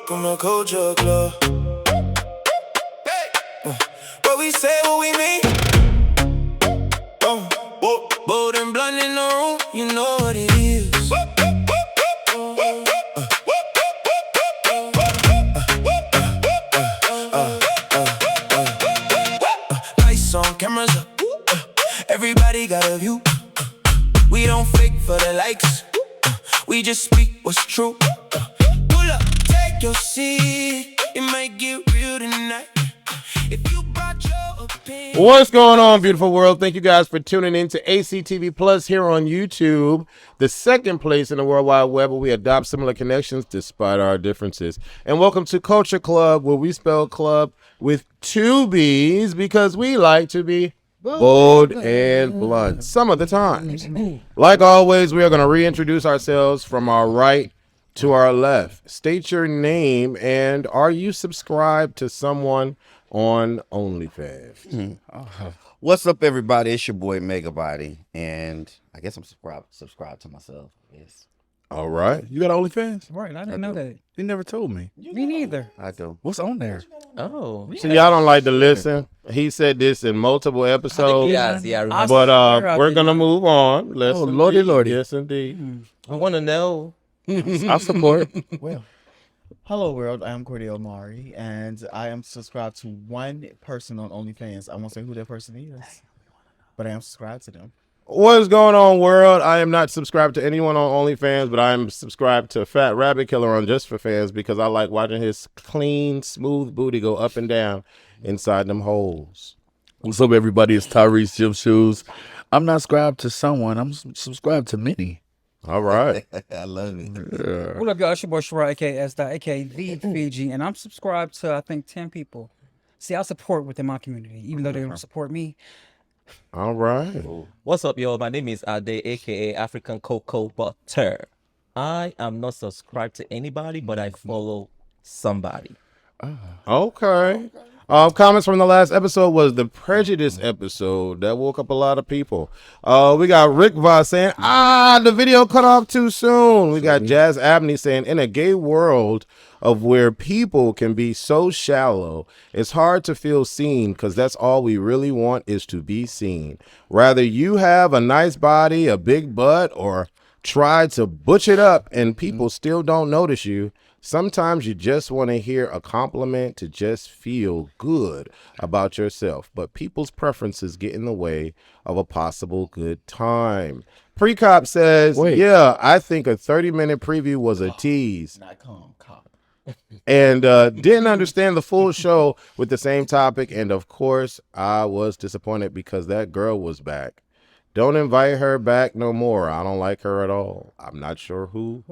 Welcome to Culture Clubb. What we say, what we mean. Bold and blunt in the room, you know what it is. Lights on, cameras up. Everybody got a view. We don't fake for the likes. We just speak what's true. Pull up, take your seat. It might get real tonight. If you brought your opinion. What's going on, beautiful world? Thank you guys for tuning in to ACTVPLUS here on YouTube, the second place in the World Wide Web where we adopt similar connections despite our differences. And welcome to Culture Clubb, where we spell club with two B's because we like to be bold and blunt some of the times. Like always, we are going to reintroduce ourselves from our right to our left. State your name and are you subscribed to someone on OnlyFans? What's up, everybody? It's your boy Megabody, and I guess I'm subscribed to myself. Yes, All right. You got OnlyFans? Right, I didn't know that. You never told me. Me neither. I do. What's on there? Oh, So y'all don't like to listen. He said this in multiple episodes. Yeah, I remember. But we're gonna move on. Listen, Oh, lordy, lordy. Yes, indeed. I want to know. I support. Well, hello world, I am Cordell Mari, and I am subscribed to one person on OnlyFans. I won't say who that person is, but I am subscribed to them. What is going on, world? I am not subscribed to anyone on OnlyFans, but I am subscribed to Fat Rabbit Killer on Just for Fans because I like watching his clean, smooth booty go up and down inside them holes. What's up, everybody? It's Tyrese Gym Shoes. I'm not subscribed to someone. I'm subscribed to many. All right. I love it. Yeah. what up, y'all? It's your boy Shara, aka S. aka the Fiji, and I'm subscribed to I think 10 people. See, I support within my community, even though they don't support me. All right. What's up, y'all? My name is Ade, aka African Cocoa Butter. I am not subscribed to anybody, but I follow somebody. Okay. Comments from the last episode was the prejudice episode that woke up a lot of people. We got Rick Voss saying, the video cut off too soon. We got Jazz Abney saying, in a gay world of where people can be so shallow, it's hard to feel seen because that's all we really want is to be seen. Rather you have a nice body, a big butt, or try to butch it up and people still don't notice you. Sometimes you just want to hear a compliment to just feel good about yourself, but people's preferences get in the way of a possible good time. Precop says, yeah, I think a 30-minute preview was a tease. Not calm, cop. And didn't understand the full show with the same topic. And of course, I was disappointed because that girl was back. Don't invite her back no more. I don't like her at all. I'm not sure who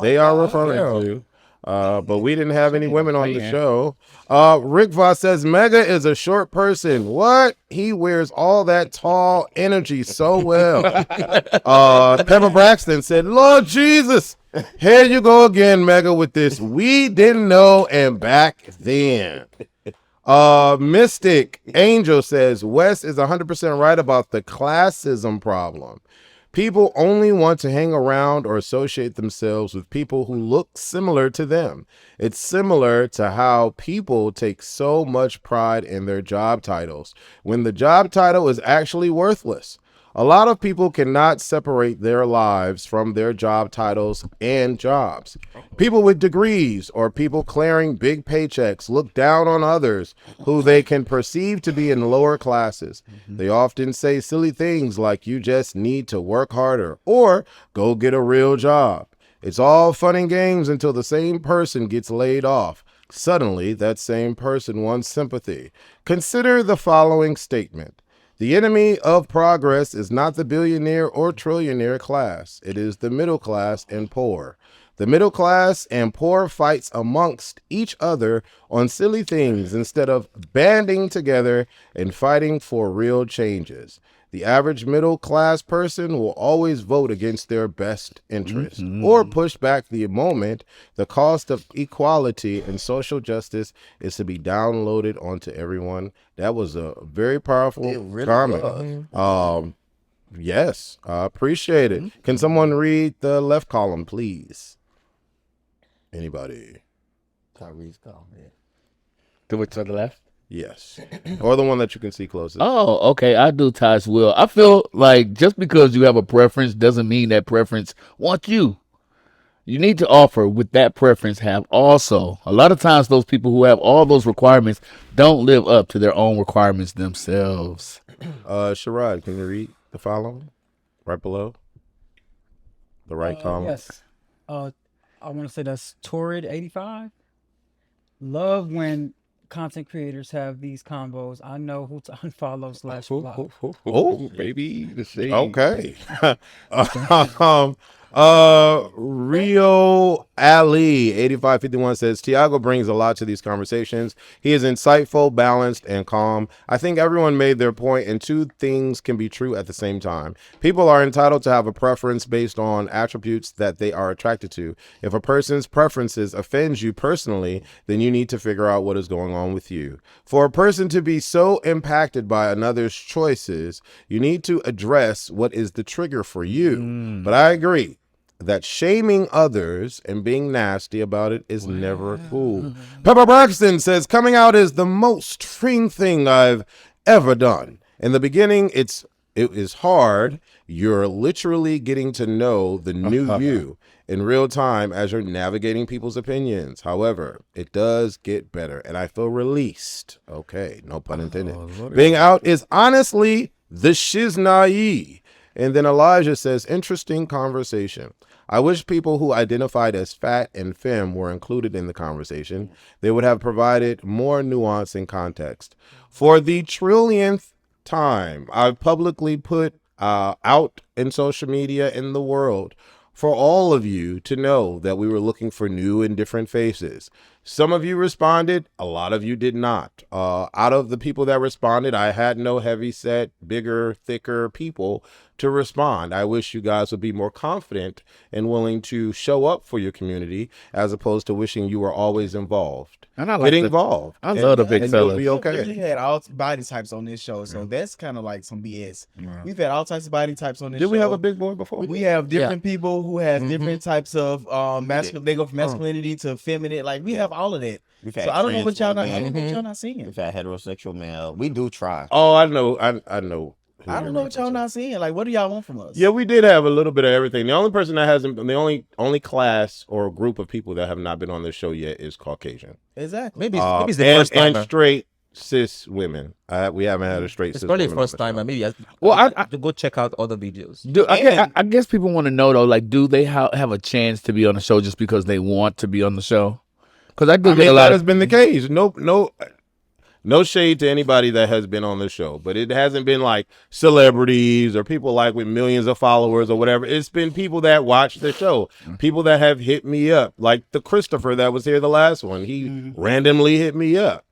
they are referring to. But we didn't have any women on the show. Rick Voss says, Mega is a short person. What? He wears all that tall energy so well. Pepper Braxton said, Lord Jesus, here you go again, Mega, with this. We didn't know and back then. Mystic Angel says, Wes is 100% right about the classism problem. People only want to hang around or associate themselves with people who look similar to them. It's similar to how people take so much pride in their job titles when the job title is actually worthless. A lot of people cannot separate their lives from their job titles and jobs. People with degrees or people clearing big paychecks look down on others who they can perceive to be in lower classes. They often say silly things like you just need to work harder or go get a real job. It's all fun and games until the same person gets laid off. Suddenly, that same person wants sympathy. Consider the following statement. The enemy of progress is not the billionaire or trillionaire class. It is the middle class and poor. The middle class and poor fights amongst each other on silly things instead of banding together and fighting for real changes. The average middle class person will always vote against their best interest or push back the moment the cost of equality and social justice is to be downloaded onto everyone. That was a very powerful comment. Yes, I appreciate it. Can someone read the left column, please? Anybody? Tyrese gone. Yeah. To which to the left? Yes. Or the one that you can see closest. Oh, okay. I do Ty's will. I feel like just because you have a preference doesn't mean that preference wants you. You need to offer with that preference have also. A lot of times those people who have all those requirements don't live up to their own requirements themselves. Sherrod, can you read the following right below the right column? Yes. I want to say that's Torrid85. Love when content creators have these combos. I know who to unfollow / block. Oh, baby, the shade. okay. Rio Ali 8551 says Tiago brings a lot to these conversations. He is insightful, balanced, and calm. I think everyone made their point, and two things can be true at the same time. People are entitled to have a preference based on attributes that they are attracted to. If a person's preferences offends you personally, then you need to figure out what is going on with you. For a person to be so impacted by another's choices, you need to address what is the trigger for you. But I agree that shaming others and being nasty about it is never cool. Pepper Braxton says, coming out is the most freeing thing I've ever done. In the beginning, it is hard. You're literally getting to know the new you in real time as you're navigating people's opinions. However, it does get better, and I feel released. Okay, no pun intended. Being out is honestly the shiznai. And then Elijah says, interesting conversation. I wish people who identified as fat and femme were included in the conversation. They would have provided more nuance and context. For the trillionth time, I've publicly put out in social media in the world for all of you to know that we were looking for new and different faces. Some of you responded, a lot of you did not. Out of the people that responded, I had no heavy set, bigger, thicker people to respond. I wish you guys would be more confident and willing to show up for your community as opposed to wishing you were always involved. And I like Get involved. I love the big and you'll fellas. be We okay. had all body types on this show, so that's kind of like some BS. We've had all types of body types on this show. Did we have a big boy before? We have different people who have different types of masculine. They go from masculinity to feminine. Like we have all of that. We've had So I don't know what y'all not. trans I don't know what women. y'all not seeing. We've had heterosexual male. We do try. Oh, I know. I know. who I you're don't know what y'all referencing. not seeing. Like, what do y'all want from us? Yeah, we did have a little bit of everything. The only person that hasn't, the only class or group of people that have not been on this show yet is Caucasian. Exactly. Maybe it's the and, first time. and straight cis women. We haven't had a straight It's cis probably the woman on first the time. show. Maybe Well, I to go check out other videos. I guess people want to know though, like, do they have a chance to be on the show just because they want to be on the show? Because I do I get mean, a that lot has of. been the case. No shade to anybody that has been on the show, but it hasn't been like celebrities or people like with millions of followers or whatever. It's been people that watch the show, people that have hit me up, like the Christopher that was here the last one. He randomly hit me up.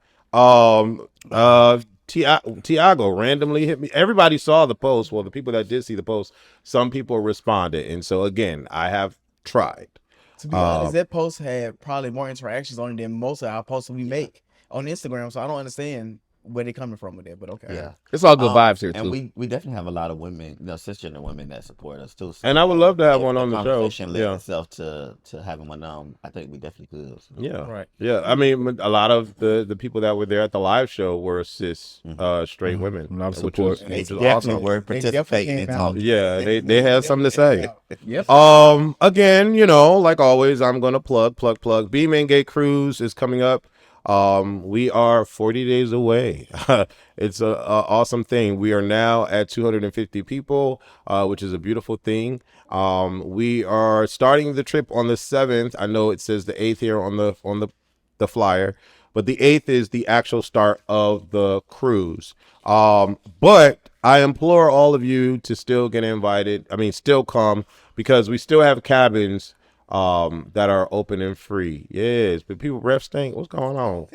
Tiago randomly hit me. Everybody saw the post. Well, the people that did see the post, some people responded, and so again, I have tried. To be honest, that post had probably more interactions on it than most of our posts we make on Instagram. So I don't understand where they're coming from with it. But okay. Yeah. It's all good vibes here And too. we definitely have a lot of women, cisgender women that support us too. So And I would love to have if one on the show. conversation led Yeah. itself to having one on. I think we definitely could. So. Yeah. Right. Yeah. I mean, a lot of the people that were there at the live show were cis, straight women. A lot of which support. was They awesome. definitely were They definitely participating came in out. talking. Yeah, they had something to say. Yep. Again, like always, I'm gonna plug. B-Man Gay Cruise is coming up. We are 40 days away. It's a awesome thing. We are now at 250 people, which is a beautiful thing. We are starting the trip on the 7th. I know it says the 8th here on the flyer, but the 8th is the actual start of the cruise. But I implore all of you to still get invited. I mean, still come, because we still have cabins that are open and free. Yes, but people breath stink. What's going on?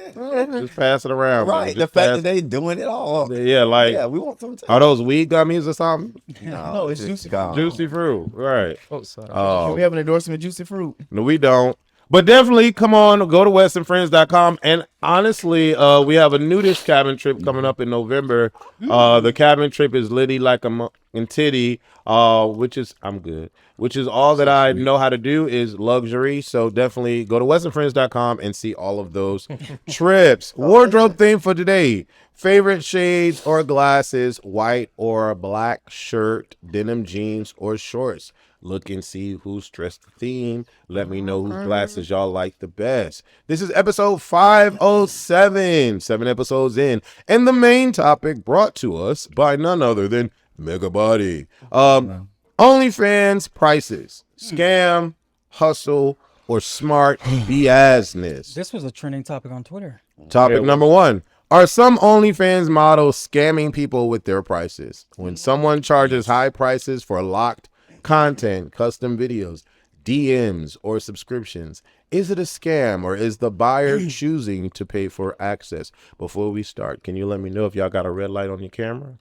Just pass it around. man. Right. Just The fact pass- that they doing it all. yeah, like, Yeah, we want some. are those weed gummies or something? No, it's juicy. gone. Juicy fruit, right? Oh, sorry. We have an endorsement of juicy fruit. No, we don't. But definitely come on, go to westonfriends.com. And honestly, we have a nudist cabin trip coming up in November. The cabin trip is Liddy like a and titty, which is, I'm good. which is all that I know how to do is luxury. So definitely go to westonfriends.com and see all of those trips. Wardrobe theme for today. Favorite shades or glasses, white or black shirt, denim jeans or shorts. Look and see who's dressed the theme. Let me know whose glasses y'all like the best. This is episode 507, 7 episodes in. And the main topic brought to us by none other than Mega Body. OnlyFans prices. Scam, hustle, or smart BSness. This was a trending topic on Twitter. Topic number 1. Are some OnlyFans models scamming people with their prices? When someone charges high prices for locked content, custom videos, DMs, or subscriptions, is it a scam or is the buyer choosing to pay for access? Before we start, can you let me know if y'all got a red light on your camera?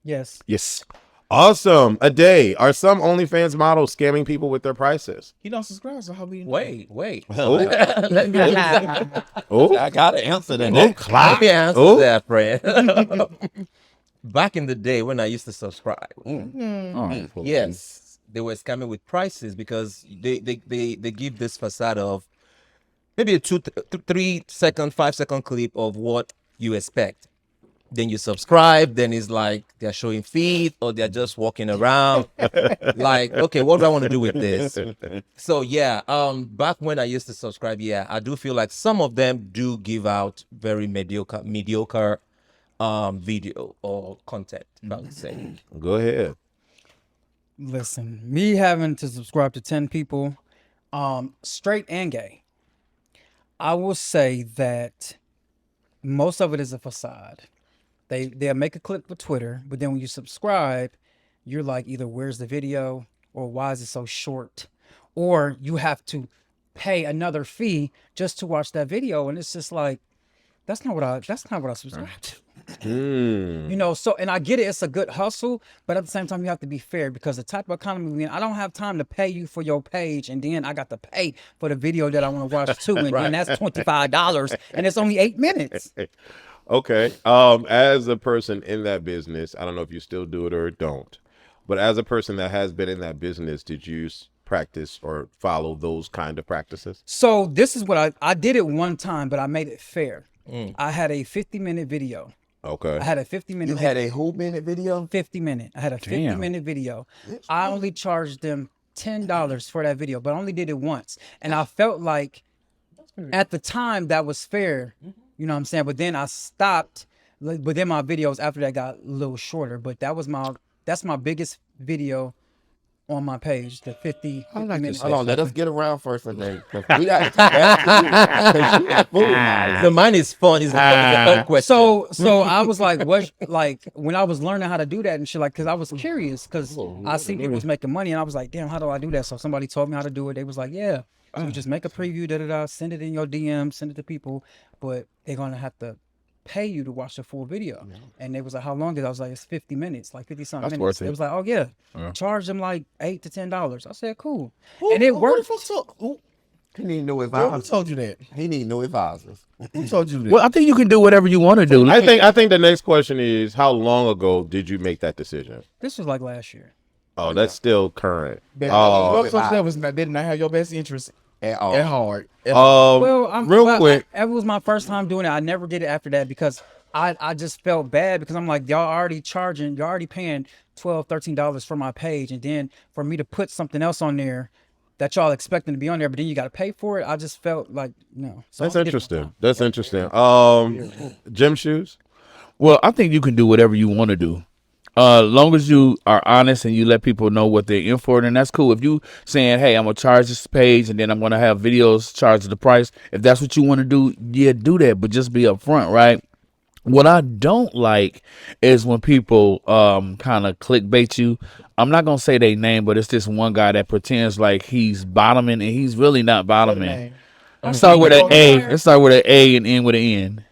Yes. Yes. Awesome. A day. Are some OnlyFans models scamming people with their prices? He don't subscribe, so how we Wait. Oh, I gotta answer that. Let me answer Oh. that, friend. Back in the day when I used to subscribe, yes, they were scamming with prices because they give this facade of maybe a 3 second, 5 second clip of what you expect. Then you subscribe, then it's like they're showing feet or they're just walking around. Like, okay, what do I want to do with this? So yeah, back when I used to subscribe, yeah, I do feel like some of them do give out very mediocre video or content, I would say. go ahead. Listen, me having to subscribe to 10 people, straight and gay, I will say that most of it is a facade. They'll make a clip for Twitter, but then when you subscribe, you're like either where's the video or why is it so short? Or you have to pay another fee just to watch that video. And it's just like, that's not what I subscribe to. You know, so, and I get it, it's a good hustle, but at the same time, you have to be fair because the type of economy we're in, I don't have time to pay you for your page, and then I got to pay for the video that I want to watch too, and then that's $25, and it's only 8 minutes. Okay. As a person in that business, I don't know if you still do it or don't, but as a person that has been in that business, did you practice or follow those kind of practices? So this is what I did it one time, but I made it fair. I had a 50-minute video. Okay. I had a 50-minute. You had a whole minute video? 50-minute. I had a 50-minute video. I only charged them $10 for that video, but I only did it once. And I felt like at the time that was fair. You know what I'm saying? But then I stopped. But then my videos after that got a little shorter. But that's my biggest video on my page, the 50 minutes. Hold on, let us get around first for that. We got The mine is fun. Is the question. So I was like, what? Like when I was learning how to do that and shit, like, cause I was curious, cause I seen people was making money, and I was like, damn, how do I do that? So somebody told me how to do it. They was like, yeah, so you just make a preview, send it in your DM, send it to people, but they're gonna have to pay you to watch the full video. And they was like, how long is it? I was like, it's 50 minutes, like 50 something minutes. worth it. It was like, oh yeah, charge them like $8 to $10. I said, cool. And it worked. He need no Who advisors. told you that? He need no advisors. Who told you that? Well, I think you can do whatever you want to do. I think the next question is, how long ago did you make that decision? This was like last year. Oh, that's still current. What Oh, told you that was not, did not have your best interest At all. at heart. quick. It was my first time doing it. I never did it after that because I just felt bad because I'm like, y'all already paying $12, $13 for my page. And then for me to put something else on there that y'all expecting to be on there, but then you got to pay for it. I just felt like, no. So That's I did it one interesting. time. That's interesting. Gym shoes? Well, I think you can do whatever you want to do. Long as you are honest and you let people know what they're in for, then that's cool. If you saying, hey, I'm gonna charge this page and then I'm gonna have videos charged the price, if that's what you want to do, yeah, do that, but just be upfront, right? What I don't like is when people kind of clickbait you. I'm not gonna say their name, but it's this one guy that pretends like he's bottoming and he's really not bottoming. Start with an A. Let's start with an A and end with an N.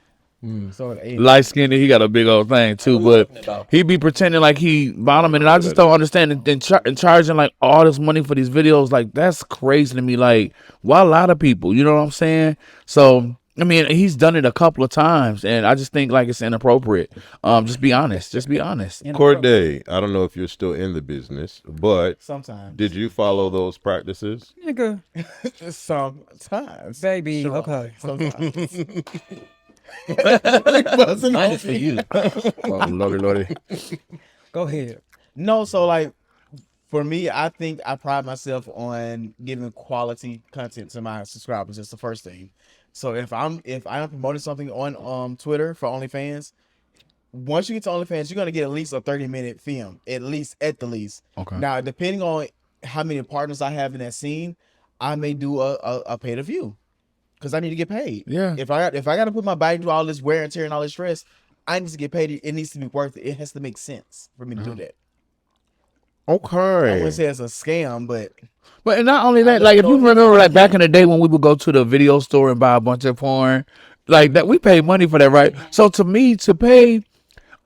Light skinned, he got a big old thing too, but he be pretending like he bottoming, and I just don't understand. And charging like all this money for these videos, like that's crazy to me. Like, why a lot of people? You know what I'm saying? So I mean, he's done it a couple of times, and I just think like it's inappropriate. Just be honest. Just be honest. Corday, I don't know if you're still in the business, but Sometimes. did you follow those practices? Nigga, Sometimes. baby, Sure. okay. Sometimes. Mine is for you. Oh, lordy. Go ahead. No, so like for me, I think I pride myself on giving quality content to my subscribers. That's the first thing. So if I'm promoting something on Twitter for OnlyFans, once you get to OnlyFans, you're gonna get at least a 30-minute film, at the least. Okay. Now, depending on how many partners I have in that scene, I may do a pay to view because I need to get paid. Yeah. If I got to put my body through all this wear and tear and all this stress, I need to get paid. It needs to be worth it. It has to make sense for me to do that. I Okay. wouldn't say it's a scam, but But not only that, like if you remember, like back in the day when we would go to the video store and buy a bunch of porn, like that, we pay money for that, right? So to me, to pay,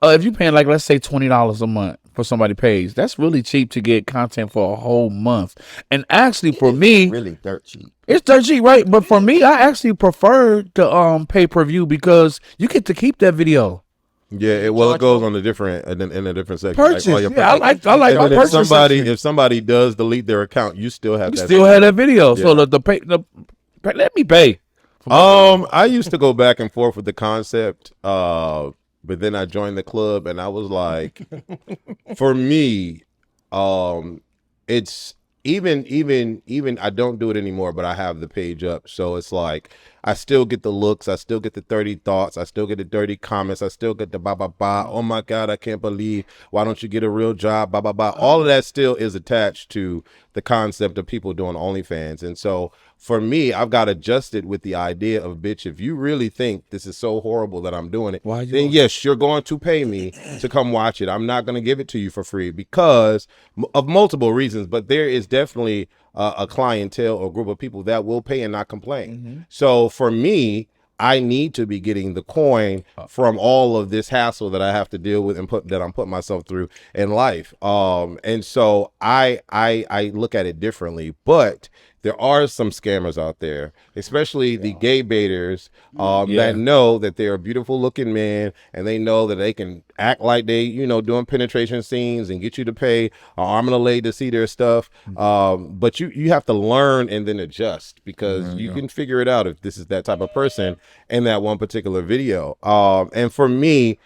if you paying like let's say $20 a month for somebody pays, that's really cheap to get content for a whole month. And actually, for me, Really dirt cheap. it's dirt cheap, right? But for me, I actually prefer to pay per view because you get to keep that video. Yeah, it goes on a different in a different section. Purchase. all your Yeah, I like And our then purchase section. if somebody does delete their account, you still have You that. still have that video. So let me pay. I used to go back and forth with the concept, but then I joined the club, and I was like, for me, it's even I don't do it anymore, but I have the page up, so it's like I still get the looks, I still get the 30 thoughts, I still get the dirty comments, I still get the ba ba ba. Oh my God, I can't believe. Why don't you get a real job? Ba ba ba. All of that still is attached to the concept of people doing OnlyFans, and so for me, I've got adjusted with the idea of, bitch, if you really think this is so horrible that I'm doing it, then yes, you're going to pay me to come watch it. I'm not going to give it to you for free because of multiple reasons, but there is definitely a clientele or group of people that will pay and not complain. So for me, I need to be getting the coin from all of this hassle that I have to deal with and that I'm putting myself through in life. And so I look at it differently, but there are some scammers out there, especially the gay baiters that know that they're a beautiful looking man and they know that they can act like they, doing penetration scenes and get you to pay an arm and a leg to see their stuff. But you have to learn and then adjust because you can figure it out if this is that type of person in that one particular video. And for me,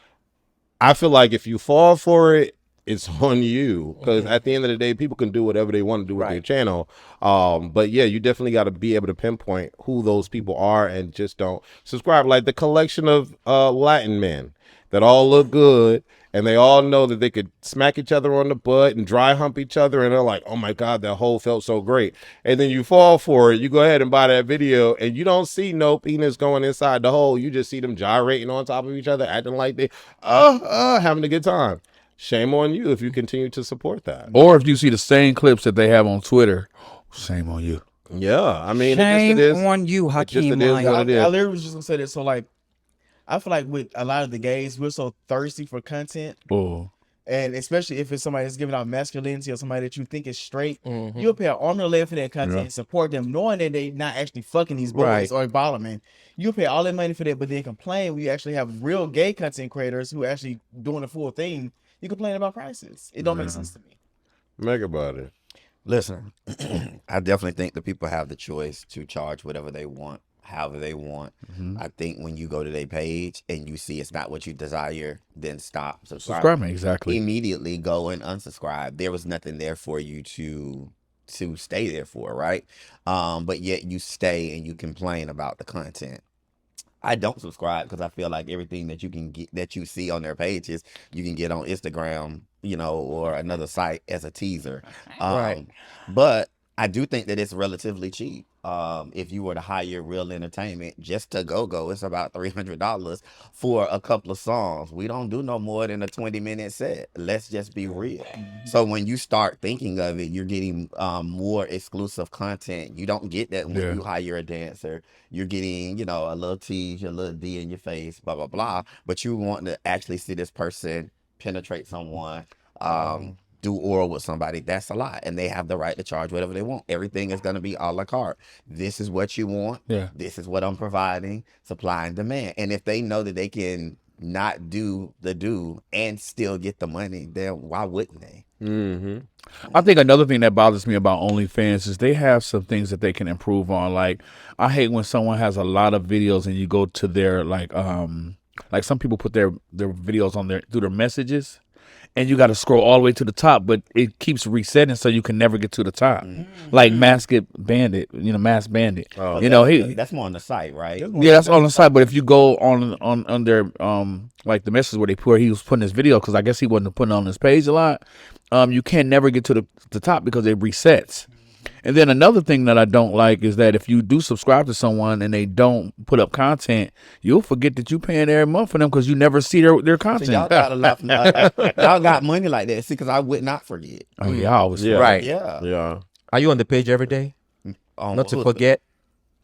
I feel like if you fall for it, it's on you because at the end of the day, people can do whatever they want to do with their channel. But yeah, you definitely got to be able to pinpoint who those people are and just don't subscribe. Like the collection of Latin men that all look good and they all know that they could smack each other on the butt and dry hump each other. And they're like, oh my God, that hole felt so great. And then you fall for it. You go ahead and buy that video and you don't see no penis going inside the hole. You just see them gyrating on top of each other, acting like they having a good time. Shame on you if you continue to support that. Or if you see the same clips that they have on Twitter, shame on you. Yeah, I mean, Shame it just is. on you, It just Hakeem. is Lion. what it is. I literally was just gonna say this. So like, I feel like with a lot of the gays, we're so thirsty for content, Oh, and especially if it's somebody that's giving out masculinity or somebody that you think is straight, you'll pay an arm and a leg for that content and support them, knowing that they not actually fucking these boys or bottling. You'll pay all that money for that, but then complain. We actually have real gay content creators who are actually doing the full thing. You complain about prices. It don't make sense to me. Make about it. Listen, I definitely think that people have the choice to charge whatever they want, however they want. I think when you go to their page and you see it's not what you desire, then stop subscribing. exactly. Immediately go and unsubscribe. There was nothing there for you to stay there for, right? But yet you stay and you complain about the content. I don't subscribe because I feel like everything that you can get, that you see on their pages, you can get on Instagram, or another site as a teaser. Right. But I do think that it's relatively cheap. If you were to hire Real Entertainment just to go, it's about $300 for a couple of songs. We don't do no more than a 20-minute set. Let's just be real. So when you start thinking of it, you're getting more exclusive content. You don't get that when you hire a dancer. You're getting, a little tease, a little D in your face, blah, blah, blah. But you want to actually see this person penetrate someone, do oral with somebody, that's a lot, and they have the right to charge whatever they want. Everything is going to be a la carte. This is what you want. Yeah. This is what I'm providing. Supply and demand. And if they know that they can not do the do and still get the money, then why wouldn't they? Mm-hmm. I think another thing that bothers me about OnlyFans is they have some things that they can improve on. Like, I hate when someone has a lot of videos and you go to their like some people put their videos on through their messages, and you got to scroll all the way to the top, but it keeps resetting so you can never get to the top. Like Masked Bandit, Masked Bandit. Oh, That's more on the site, right? Yeah, that's on the side. But if you go on their like the message where he was putting his video, because I guess he wasn't putting it on his page a lot, you can never get to the top because it resets. And then another thing that I don't like is that if you do subscribe to someone and they don't put up content, you'll forget that you're paying every month for them because you never see their content. So y'all got a lot. Y'all got money like that. See, because I would not forget. Oh yeah, I always Yeah. Right. Yeah. Yeah. Are you on the page every day? Not to forget.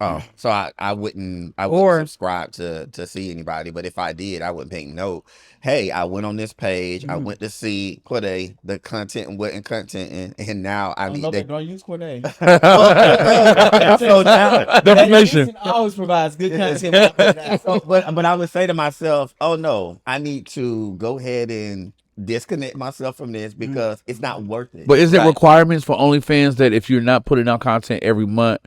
Oh, so I wouldn't Or- subscribe to see anybody, but if I did, I would make note. Hey, I went on this page. I went to see Corday, the content and wasn't content, and now I need to. Don't use Corday. So now, The information. Always provides good content. but I would say to myself, oh no, I need to go ahead and disconnect myself from this because it's not worth it. But is there Right. requirements for OnlyFans that if you're not putting out content every month,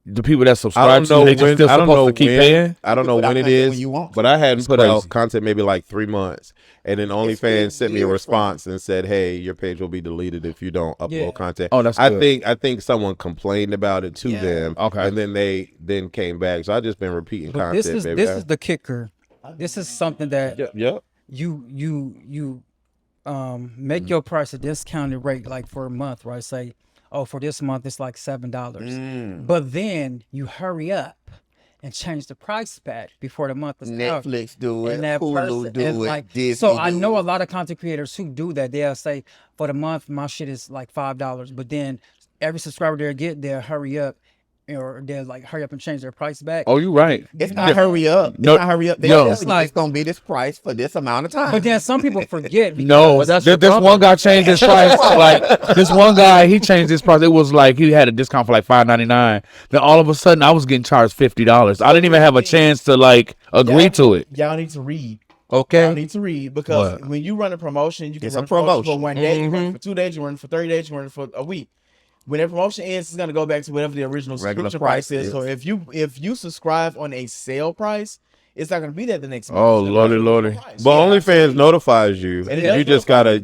the people that I subscribe don't to you, know they just when. still I don't know supposed to keep when. paying? I don't know Put out when it content is. when you want. But I hadn't put crazy. out content maybe like 3 months, and then OnlyFans been sent me a years response and said, "Hey, your page will be deleted if you don't upload Yeah. content." Oh, that's I good. think someone complained about it to them. Okay. And then they came back. So I just been repeating But content. this baby. is the kicker. This is something that Yep. you make your price a discounted rate, like for a month, right? Say, oh, for this month it's like $7, but then you hurry up and change the price back before the month is out. Netflix do it, And that Hulu person do is it, like, Disney so I do know it. a lot of content creators who do that. They'll say for the month my shit is like $5, but then every subscriber they'll hurry up, or they'll like hurry up and change their price back. Oh, you're right. It's not hurry up. It's No, not hurry up. They yo. tell It's you like- it's gonna be this price for this amount of time. But then some people forget. No, that's this your problem. one guy changed his price. Like this one guy, he changed his price. It was like he had a discount for like $5.99. Then all of a sudden, I was getting charged $50. I didn't even have a chance to like agree to it. Y'all need to read. Y'all Okay. need to read because What? when you run a promotion, you can It's run a a promotion promotion. for 1 day, you run it for 2 days, you run it for 30 days, you run it for a week. When that promotion ends, it's gonna go back to whatever the original Regular subscription price price is. is. So if you subscribe on a sale price, it's not gonna be there the next month. Oh, It's gonna lordy, be the lordy. price. But Yeah, OnlyFans absolutely. notifies you. And it does You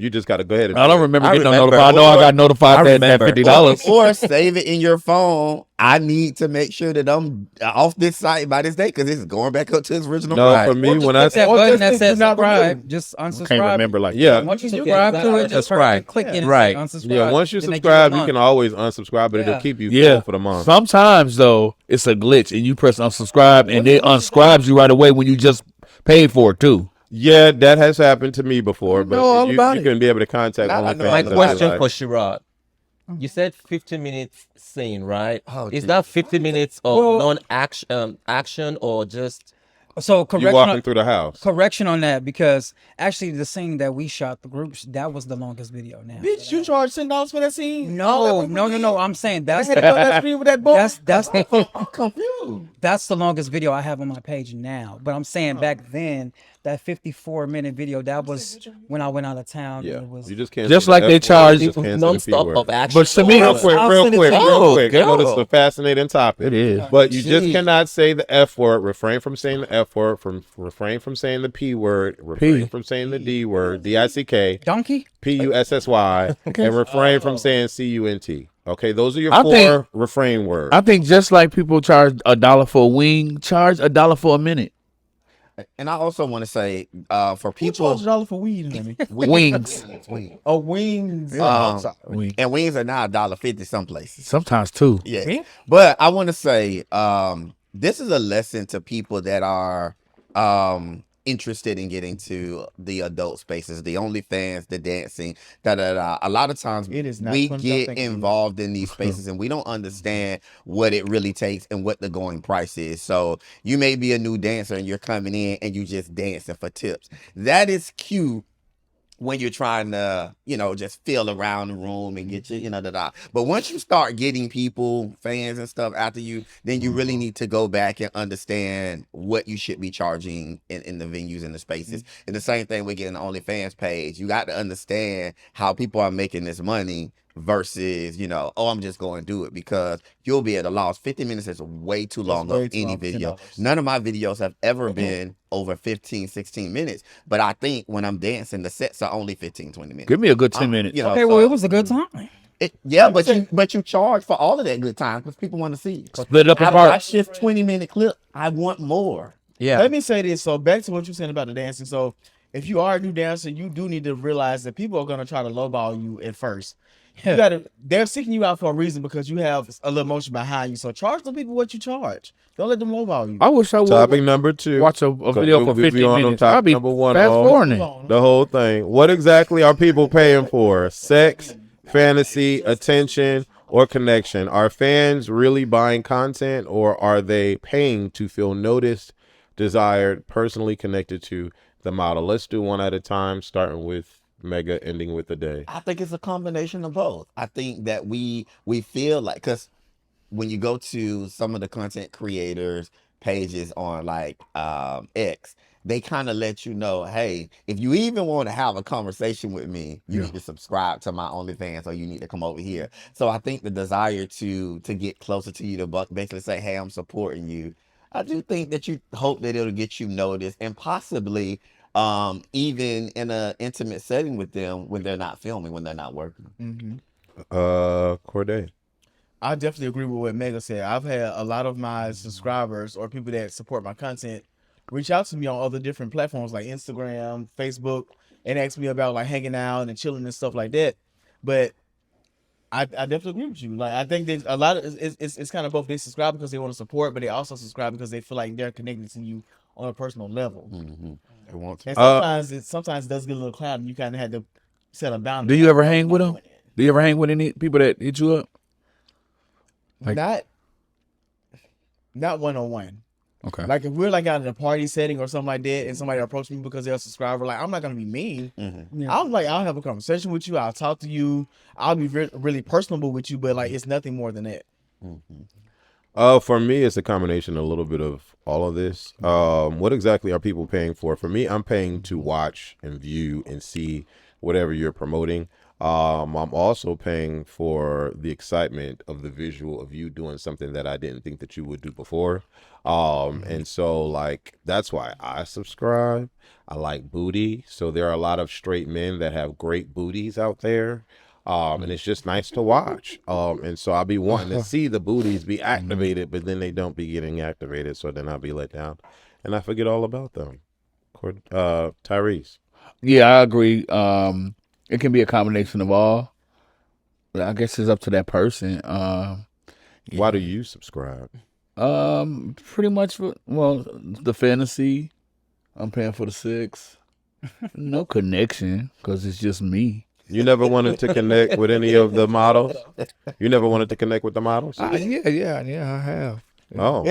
just gotta go ahead and I don't remember I getting no remember. notified. I know I got notified I that remember. $50. Or save it in your phone. I need to make sure that I'm off this site by this day because it's going back up to its original No, price. for me when Click that or button just that do says not renew. subscribe. Just unsubscribe. Can't remember like Yeah. Once you Yeah, subscribe to it, just subscribe. click it. And Right. say unsubscribe. Yeah, once you Then they give subscribe, a you can month. always unsubscribe, but it'll Yeah. keep you Yeah. full for the month. Sometimes though, it's a glitch, and you press unsubscribe, and it unscribes you right away when you just paid for it too. Yeah, that has happened to me before, but know all you about it. can be able to contact Now I OnlyFans. know. My Yeah. question Like- for Sherrod. You said 15 minutes scene, right? Oh, Is geez. that 15 minutes of Well- non-action action or just So You correction walking on, through the house. correction on that, because actually the scene that we shot, the groups, that was the longest video. Now, Bitch, you charge $10 for that scene? no. I'm saying I had to go that screen with that boy. that's I'm confused. that's the longest video I have on my page now. But I'm saying back then, that 54-minute video, that was when I went out of town. Yeah, And it was you just can't. Just say like the they F word, charge you just can't say the P non-stop word. of action? But to me, Real quick, I'll real send it quick, to you. real quick. Go. This is a fascinating topic. It is. But you just Jeez. cannot say the F word. Refrain from saying the F word. Refrain from saying the P word. Refrain from saying the D word. DICK. donkey. PUSSY. And refrain from saying CUNT. Okay, those are your I think- 4 refrain words. I think just like people charge $1 for a wing, charge $1 for a minute. And I also want to say, for You people, charge $1 for weed, honey. Wings. Oh, wings. Wing. and wings are now $1.50 some places. Sometimes two. Yeah. But I want to say, this is a lesson to people that are interested in getting to the adult spaces, the OnlyFans, the dancing, A lot of times It is not we fun get stuff, thank you. involved in these spaces and we don't understand what it really takes and what the going price is. So you may be a new dancer and you're coming in and you just dancing for tips. That is cute when you're trying to, just feel around the room and get you, But once you start getting people, fans and stuff after you, then you really need to go back and understand what you should be charging in the venues and the spaces. And the same thing with getting the OnlyFans page. You got to understand how people are making this money versus, I'm just going to do it, because you'll be at a loss. 50 minutes is way too long way of too any long for video. $10. None of my videos have ever been over 15, 16 minutes. But I think when I'm dancing, the sets are only 15, 20 minutes. Give me a good 10 minutes. Okay, well, it was a good time. But you charge for all of that good time because people want to see it. Split up I apart. shift 20-minute clip. I want more. Yeah. Let me say this. So back to what you said about the dancing. So if you are a new dancer, you do need to realize that people are gonna try to lowball you at first. They're seeking you out for a reason, because you have a little motion behind you. So charge the people what you charge. Don't let them lowball you. I wish I would Topic number 2. watch a video for we 15 on minutes. topic I'll be number 1 fast on forwarding. the whole thing. What exactly are people paying for? Sex, fantasy, attention, or connection? Are fans really buying content, or are they paying to feel noticed, desired, personally connected to the model? Let's do one at a time, starting with Mega, ending with the day. I think it's a combination of both. I think that we feel like, because when you go to some of the content creators pages on like X, they kind of let you know, hey, if you even want to have a conversation with me, you need to subscribe to my OnlyFans, or you need to come over here. So I think the desire to get closer to you, to basically say, hey, I'm supporting you, I do think that you hope that it'll get you noticed, and possibly even in an intimate setting with them when they're not filming, when they're not working. Corday. I definitely agree with what Mega said. I've had a lot of my subscribers or people that support my content reach out to me on other different platforms like Instagram, Facebook, and ask me about like hanging out and chilling and stuff like that. But I definitely agree with you. Like, I think there's a lot of it's kind of both. They subscribe because they want to support, but they also subscribe because they feel like they're connected to you on a personal level. They want to. And sometimes it does get a little clouded, and you kind of had to set a boundary. Do you ever hang with them? Do you ever hang with any people that hit you up? Like- Not one-on-one. Okay. Like if we're like out in a party setting or something like that, and somebody approached me because they're a subscriber, like I'm not gonna be mean. I'll have a conversation with you. I'll talk to you. I'll be really personable with you, but like it's nothing more than that. For me, it's a combination, a little bit of all of this. What exactly are people paying for? For me, I'm paying to watch and view and see whatever you're promoting. I'm also paying for the excitement of the visual of you doing something that I didn't think that you would do before. And so like, that's why I subscribe. I like booty. So there are a lot of straight men that have great booties out there. And it's just nice to watch. And so I'll be wanting to see the booties be activated, but then they don't be getting activated. So then I'll be let down and I forget all about them. Tyrese. Yeah, I agree. It can be a combination of all. But I guess it's up to that person. Why do you subscribe? Pretty much. The fantasy. I'm paying for the 6. No connection, because it's just me. You never wanted to connect with any of the models? You never wanted to connect with the models? Yeah, I have. Oh.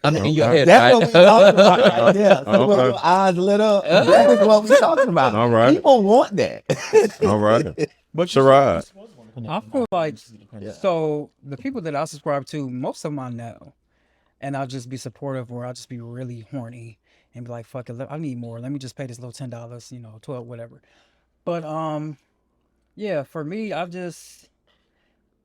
I mean, in your head, That's right? what we talking about right there. So Okay. when your eyes lit up, that's what we talking about. All right. People want that. All right. But Sherrod. I feel like so the people that I subscribe to, most of them I know, and I'll just be supportive, or I'll just be really horny and be like, "Fuck it, I need more. Let me just pay this little $10, $12, whatever." But yeah, for me, I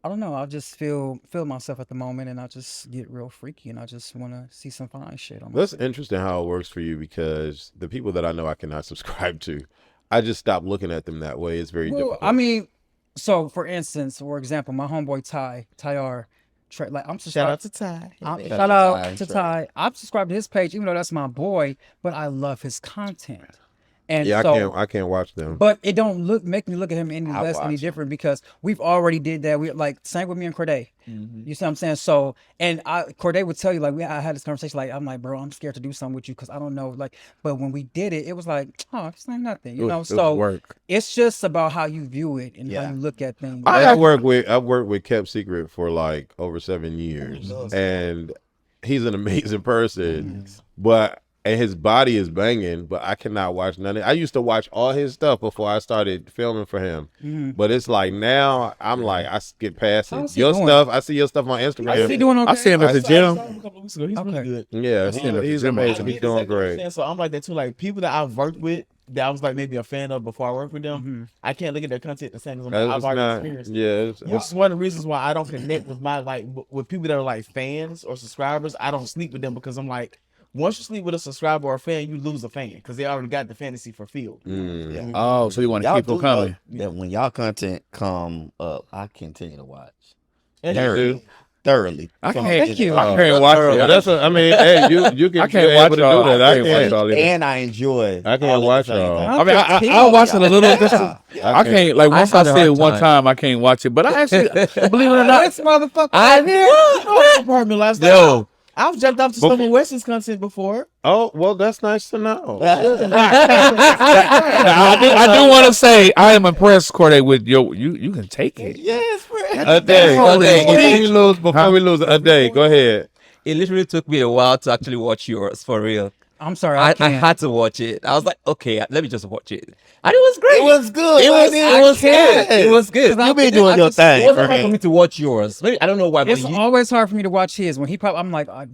don't know. I just feel myself at the moment, and I just get real freaky, and I just want to see some fine shit on my That's interesting how it works for you, because the people that I know I cannot subscribe to, I just stopped looking at them that way. It's very difficult. I mean, so for instance, for example, my homeboy Tyr, like I'm shout out subscribed. to Ty. Shout out to Ty. I'm subscribed to his page, even though that's my boy, but I love his content. And Yeah, so, I can't watch them. but it don't make me look at him any less, any different, because we've already did that. We like same with me and Corday. You see what I'm saying? So, and Corday would tell you, like, I had this conversation, like, I'm like, bro, I'm scared to do something with you because I don't know, like, but when we did it, it was like, oh, it's not nothing, you know. It was So work. it's just about how you view it and how you look at things. I've worked with Kept Secret for like over 7 years, and he's an amazing person. But and his body is banging, but I cannot watch none of it. I used to watch all his stuff before I started filming for him. But it's like now I'm like I skip past it. How's he Your doing? stuff, I see your stuff on Is he Instagram. doing okay? I see him at the I saw gym. him a couple of weeks ago. He's really Okay. good. Yeah, see him at the he's gym. amazing. I He's get doing exactly what you're great. saying. So I'm like that too. Like people that I've worked with that I was like maybe a fan of before I worked with them, I can't look at their content the same as I've It's already not, experienced. yeah, Which is one of the reasons why I don't connect with my with people that are like fans or subscribers. I don't sleep with them because I'm like, once you sleep with a subscriber or a fan, you lose a fan because they already got the fantasy fulfilled. Yeah. Oh, so you want to Y'all keep them do coming? know that when y'all content come up, I continue to watch And thoroughly. I From- can't. Thank you. I can't watch yeah, it. that's I mean, hey, you can I can't you're watch able to all. do that. I I can't can't. watch all of it. and I enjoy. I can't all at the watch same y'all. time. I mean, I'll watch it a little. I can't. Like once I had a see it hard one time. time, I can't watch it. But I actually, believe it or not, This motherfucker. I did. Apartment last night. Yo, I've jumped off to some of Weston's content before. Oh, well, that's nice to know. I do want to say I am impressed, Corday, with your. You can take it. Yes, man. A day. Holy Before we lose a day, go ahead. it literally took me a while to actually watch yours for real. I'm sorry. I I can't. had to watch it. I was like, okay, let me just watch it. And it was great. It was good. It was. I It was can't. good. It was good. You been doing your It thing. wasn't hard for me to watch yours. Maybe I don't know why, It's but, always hard for me to watch his. When he pop, I'm like, I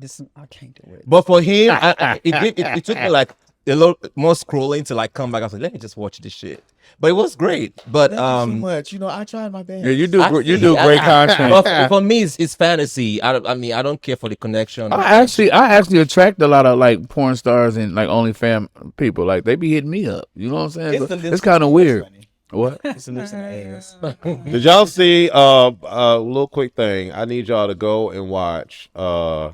can't do it. but for him, it took me like a lot more scrolling to like come back. I was like, let me just watch this shit. But it was great. But Thank you so much. You know, I tried my best. Yeah, you do. I You see. do great content. but for me, it's fantasy. I mean, I don't care for the connection. I actually attract a lot of like porn stars and like OnlyFans people. Like they be hitting me up. You know what I'm saying? It's So the it's kind of weird. What? It's a lips and ass. Did y'all see a little quick thing? I need y'all to go and watch the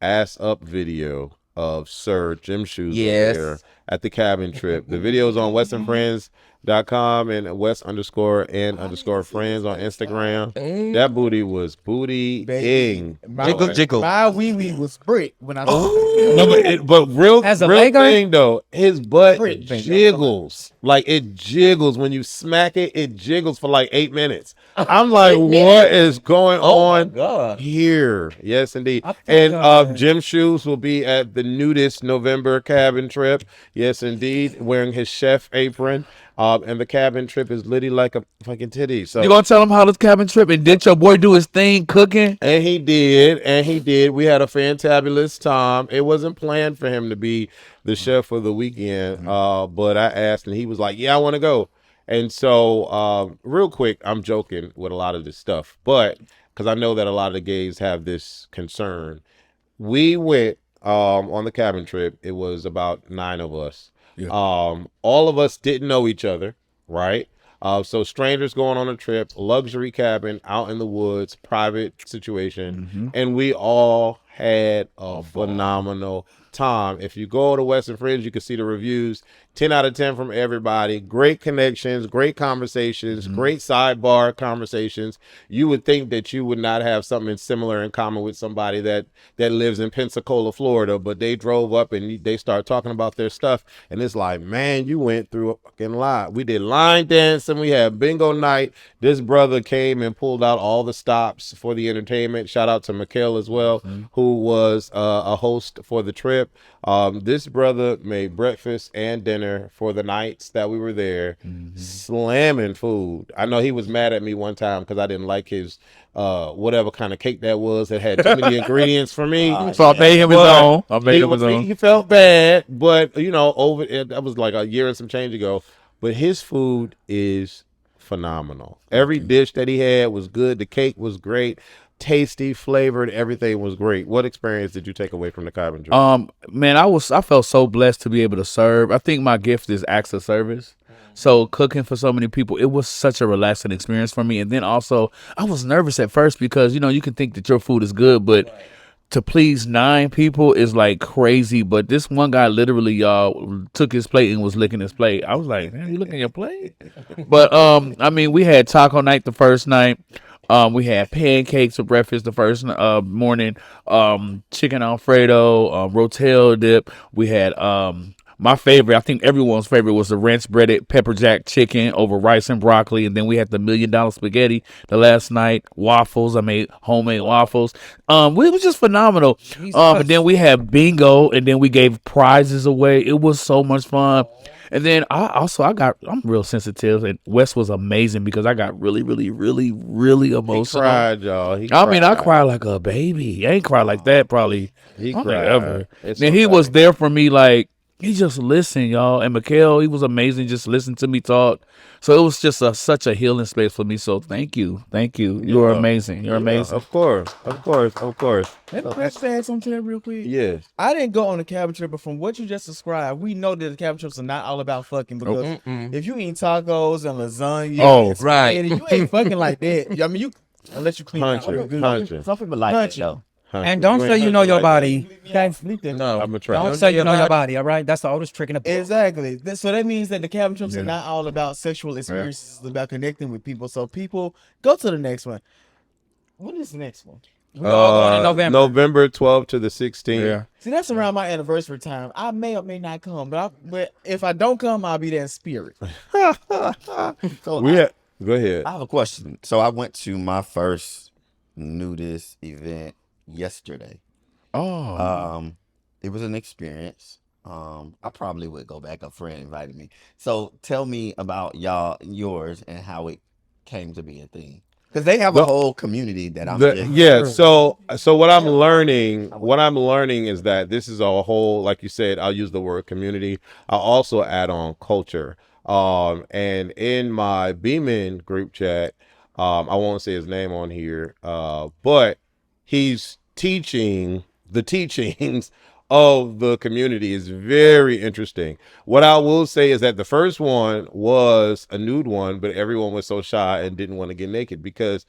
ass up video of Sir Jim Shoes Yes. there at the cabin trip. The video is on westernfriends.com and west_and_friends on Instagram. That booty was booty-ing. Jiggle, jiggle. My wee wee was brick when I saw No, but real Has a real leg on it? thing though, his butt Brick. jiggles. Like it jiggles when you smack it. It jiggles for like 8 minutes. I'm like, what is going on God. here? Yes, indeed. I think, And Jim Shoes will be at the nudist November cabin trip. Yes, indeed, wearing his chef apron. And the cabin trip is litty like a fucking titty. So You gonna tell him how this cabin trip and did your boy do his thing cooking? and he did. We had a fantabulous time. It wasn't planned for him to be the chef for the weekend, but I asked, and he was like, "Yeah, I want to go." And so, real quick, I'm joking with a lot of this stuff, but because I know that a lot of the gays have this concern, we went on the cabin trip. It was about 9 of us. Yeah. All of us didn't know each other, right? So strangers going on a trip, luxury cabin out in the woods, private situation, and we all had a phenomenal time. If you go to Western Friends, you can see the reviews. 10 out of 10 from everybody. Great connections, great conversations, great sidebar conversations. You would think that you would not have something similar in common with somebody that lives in Pensacola, Florida, but they drove up and they start talking about their stuff, and it's like, man, you went through a fucking lot. We did line dancing, we had bingo night. This brother came and pulled out all the stops for the entertainment. Shout out to Mikhail as well, who was a host for the trip. This brother made breakfast and dinner for the nights that we were there, slamming food. I know he was mad at me one time because I didn't like his whatever kind of cake that was that had too many ingredients for me. So I made him his own. I made him his own. He felt bad, but you know, over it, that was like a year and some change ago. But his food is phenomenal. Every dish that he had was good. The cake was great, tasty, flavored. Everything was great. What experience did you take away from the cabin trip? Man, I felt so blessed to be able to serve. I think my gift is acts of service. So cooking for so many people, it was such a relaxing experience for me. And then also, I was nervous at first because, you know, you can think that your food is good, but to please 9 people is like crazy. But this one guy literally, y'all, took his plate and was licking his plate. I was like, man, you licking your plate? But I mean, we had taco night the first night. We had pancakes for breakfast the first morning. Chicken Alfredo, Rotel dip. We had My favorite, I think everyone's favorite, was the ranch breaded pepper jack chicken over rice and broccoli, and then we had the $1 million spaghetti the last night. Waffles, I made homemade waffles. It was just phenomenal. And then we had bingo, and then we gave prizes away. It was so much fun. And then I'm real sensitive, and Wes was amazing because I got really, really, really, really He emotional. cried, y'all. I cried like a baby. I ain't cried like that probably He only cried. ever. It's And he okay. was there for me, like he just listened, y'all. And Mikhail, he was amazing, just listening to me talk. So it was just such a healing space for me. So thank you. You're amazing. You're amazing. Of course. Let me just add something to that real quick. Yes. I didn't go on a cabin trip, but from what you just described, we know that the cabin trips are not all about fucking because if you eat tacos and lasagna, Oh, right. and you ain't fucking like that. I mean, you unless you clean it out real good. Country. Some people like that though. And don't say you know your body. You can't sleep there. No. I'm gonna try. Don't say you know your body. All right, that's the oldest trick in the book. Exactly. So that means that the cabin trips are not all about sexual experiences. It's about connecting with people. So people go to the next one. What is the next one? We all going in November. November 12th to the 16th. Yeah. See, that's around my anniversary time. I may or may not come, but if I don't come, I'll be there in spirit. So Go ahead. I have a question. So I went to my first nudist event yesterday. Oh. It was an experience. I probably would go back. A friend invited me. So tell me about yours and how it came to be a thing. Because they have a whole community that I'm So what I'm learning is that this is a whole, like you said, I'll use the word community. I'll also add on culture. And in my Beeman group chat, I won't say his name on here, but he's teaching the teachings of the community is very interesting. What I will say is that the first one was a nude one, but everyone was so shy and didn't want to get naked because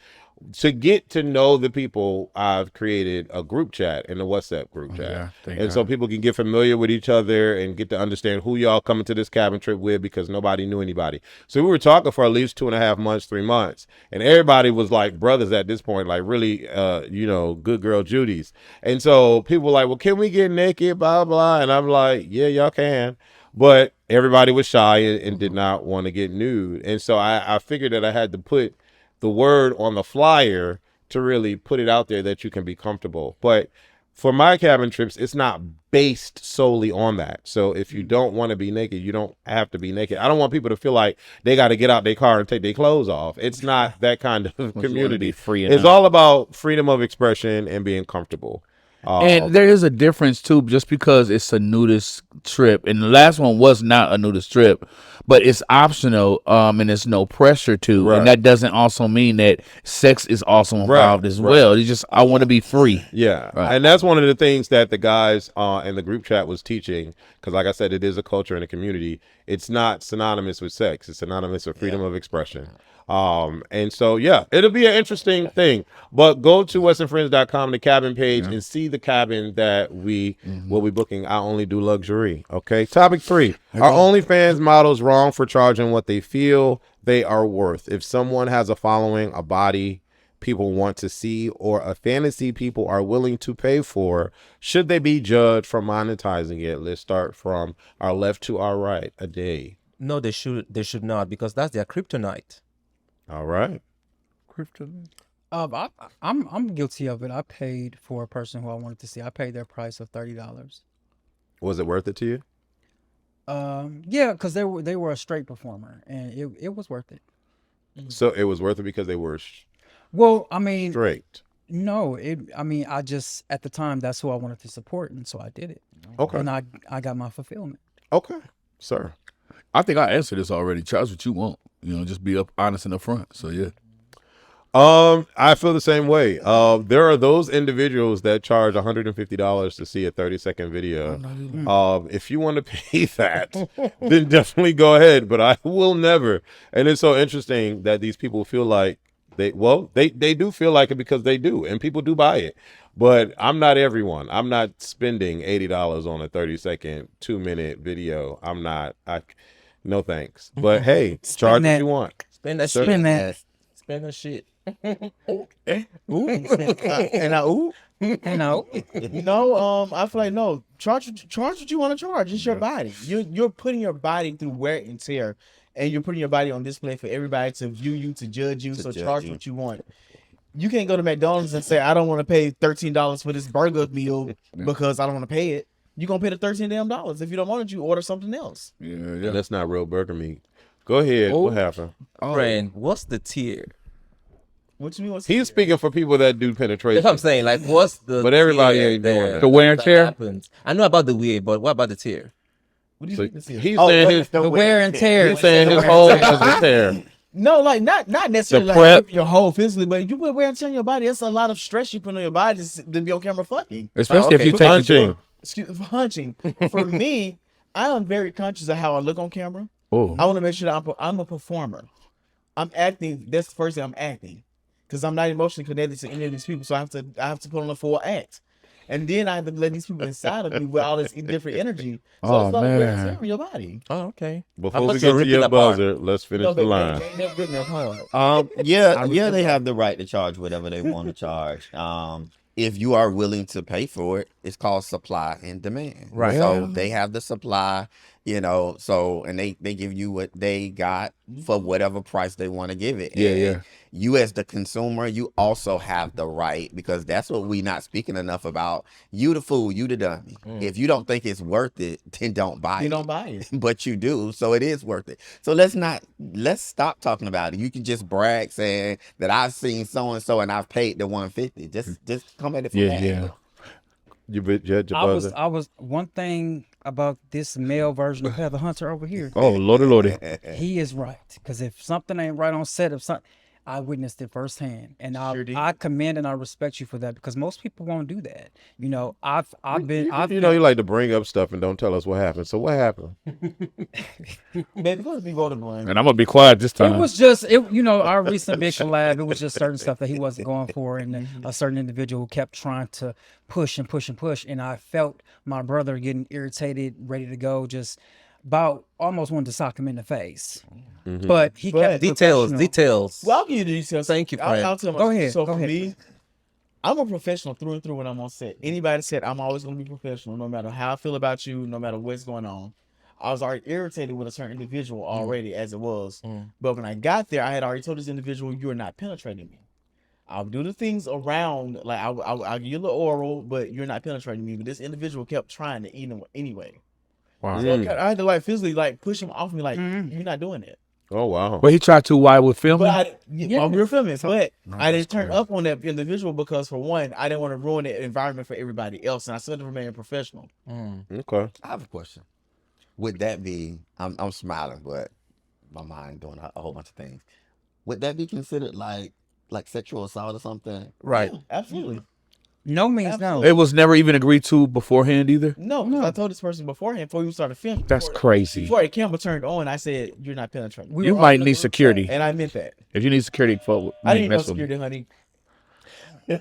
to get to know the people, I've created a group chat in the WhatsApp group chat. Yeah, So people can get familiar with each other and get to understand who y'all coming to this cabin trip with because nobody knew anybody. So we were talking for at least 2.5 months, 3 months. And everybody was like brothers at this point, like really, good girl Judy's. And so people were like, well, can we get naked, blah, blah. And I'm like, yeah, y'all can. But everybody was shy and did not want to get nude. And so I figured that I had to put the word on the flyer to really put it out there that you can be comfortable. But for my cabin trips, it's not based solely on that. So if you don't want to be naked, you don't have to be naked. I don't want people to feel like they got to get out their car and take their clothes off. It's not that kind of community. It's all about freedom of expression and being comfortable. And there is a difference too, just because it's a nudist trip, and the last one was not a nudist trip, but it's optional, and there's no pressure to, and that doesn't also mean that sex is also involved as well. It's just I want to be free. Yeah, and that's one of the things that the guys in the group chat was teaching, because like I said, it is a culture and a community. It's not synonymous with sex. It's synonymous with freedom of expression. And so, yeah, it'll be an interesting thing, but go to westernfriends.com, the cabin page, and see the cabin that we will be booking. I only do luxury. Okay. Topic 3, are OnlyFans models wrong for charging what they feel they are worth? If someone has a following, a body people want to see, or a fantasy people are willing to pay for, should they be judged for monetizing it? Let's start from our left to our right. A day. No, they should not, because that's their kryptonite. All right. I'm guilty of it. I paid for a person who I wanted to see. I paid their price of $30. Was it worth it to you? Yeah, because they were a straight performer, and it was worth it. So it was worth it because they were Well, I mean, straight. no, I just at the time that's who I wanted to support, and so I did it. Okay. And I got my fulfillment. Okay, sir. I think I answered this already. Charge what you want. Just be honest in the front. So yeah. I feel the same way. There are those individuals that charge $150 to see a 30-second video. If you want to pay that, then definitely go ahead. But I will never. And it's so interesting that these people feel like they do feel like it because they do, and people do buy it. But I'm not everyone. I'm not spending $80 on a 30-second, 2-minute video. I'm not. No thanks. But hey, charge what you want. Spend that Spend that. Spend that shit. And I know, I feel like no, charge what you want to charge. It's your body. You're putting your body through wear and tear, and you're putting your body on display for everybody to view you, to judge you. So charge what you want. You can't go to McDonald's and say I don't want to pay $13 for this burger meal because I don't want to pay it. You're gonna pay the $13 damn dollars. If you don't want it, you order something else. Yeah. That's not real burger meat. Go ahead. Oh. What happened? Friend, what's the tier? What you mean? He's speaking for people that do penetration. That's what I'm saying. Like, what's the? But everybody tier ain't doing there that. The wear and tear? happens? I know about the wear, but what about the tier? What do you So think this is? he's saying his the wear and tear. he's saying his whole is a tear. No, like not necessarily The like prep. your whole physically, but you put wear and tear on your body. It's a lot of stress you put on your body to be on camera fucking. Especially if you take the Punching. Excuse for hunching. For me, I am very conscious of how I look on camera. Oh, I want to make sure that I'm a performer. I'm acting. That's the first thing, I'm acting, because I'm not emotionally connected to any of these people. So I have to put on a full act, and then I have to let these people inside of me with all this different energy. So Oh, it's not wear and man. tear on your body. Oh, okay. Before I we thought get you were to ripping your apart. buzzer, let's finish No, the but line. they ain't never been there hard. Yeah, they have the right to charge whatever they want to charge. If you are willing to pay for it, it's called supply and demand. Right. So they have the supply, and they give you what they got for whatever price they want to give it. Yeah, And yeah. You as the consumer, you also have the right, because that's what we not speaking enough about. You the fool, you the dummy. If you don't think it's worth it, then don't buy You it. don't buy it. But you do, so it is worth it. So let's stop talking about it. You can just brag saying that I've seen so and so and I've paid the $150. Just come at it from yeah, that yeah. angle. You judge your I buzzer. was one thing about this male version of Heather Hunter over here. Oh, lordy. He is right, because if something ain't right on set, I witnessed it firsthand, and Sure did. I commend and I respect you for that, because most people won't do that. I've You like to bring up stuff and don't tell us what happened. So what happened? Baby, go to be voting one. And I'm gonna be quiet this time. It was just our recent big collab. It was just certain stuff that he wasn't going for, and then a certain individual who kept trying to push and push and push, and I felt my brother getting irritated, ready to go, just about almost wanted to sock him in the face. But he kept Details. professional. Well, I'll give you the details. Thank you, friend. I'll tell you. Go ahead, So go for ahead. me, I'm a professional through and through when I'm on set. Anybody said I'm always going to be professional, no matter how I feel about you, no matter what's going on. I was already irritated with a certain individual already as it was. But when I got there, I had already told this individual, you are not penetrating me. I'll do the things around, like I'll give you a little oral, but you're not penetrating me. But this individual kept trying to eat him anyway. Wow. So I had to physically push him off me, you're not doing it. Oh wow. But he tried to while we're filming. But we were filming, but I didn't turn up on that individual because, for one, I didn't want to ruin the environment for everybody else, and I still remain professional. Okay. I have a question. Would that be? I'm smiling, but my mind doing a whole bunch of things. Would that be considered like sexual assault or something? Right. Yeah, absolutely. No means no. It was never even agreed to beforehand either. No, 'cause I told this person beforehand before we started filming. That's crazy. Before the camera turned on, I said, "You're not penetrating," We You were might on the need group security. and I meant that. If you need security, for I didn't know mess with me. security, honey.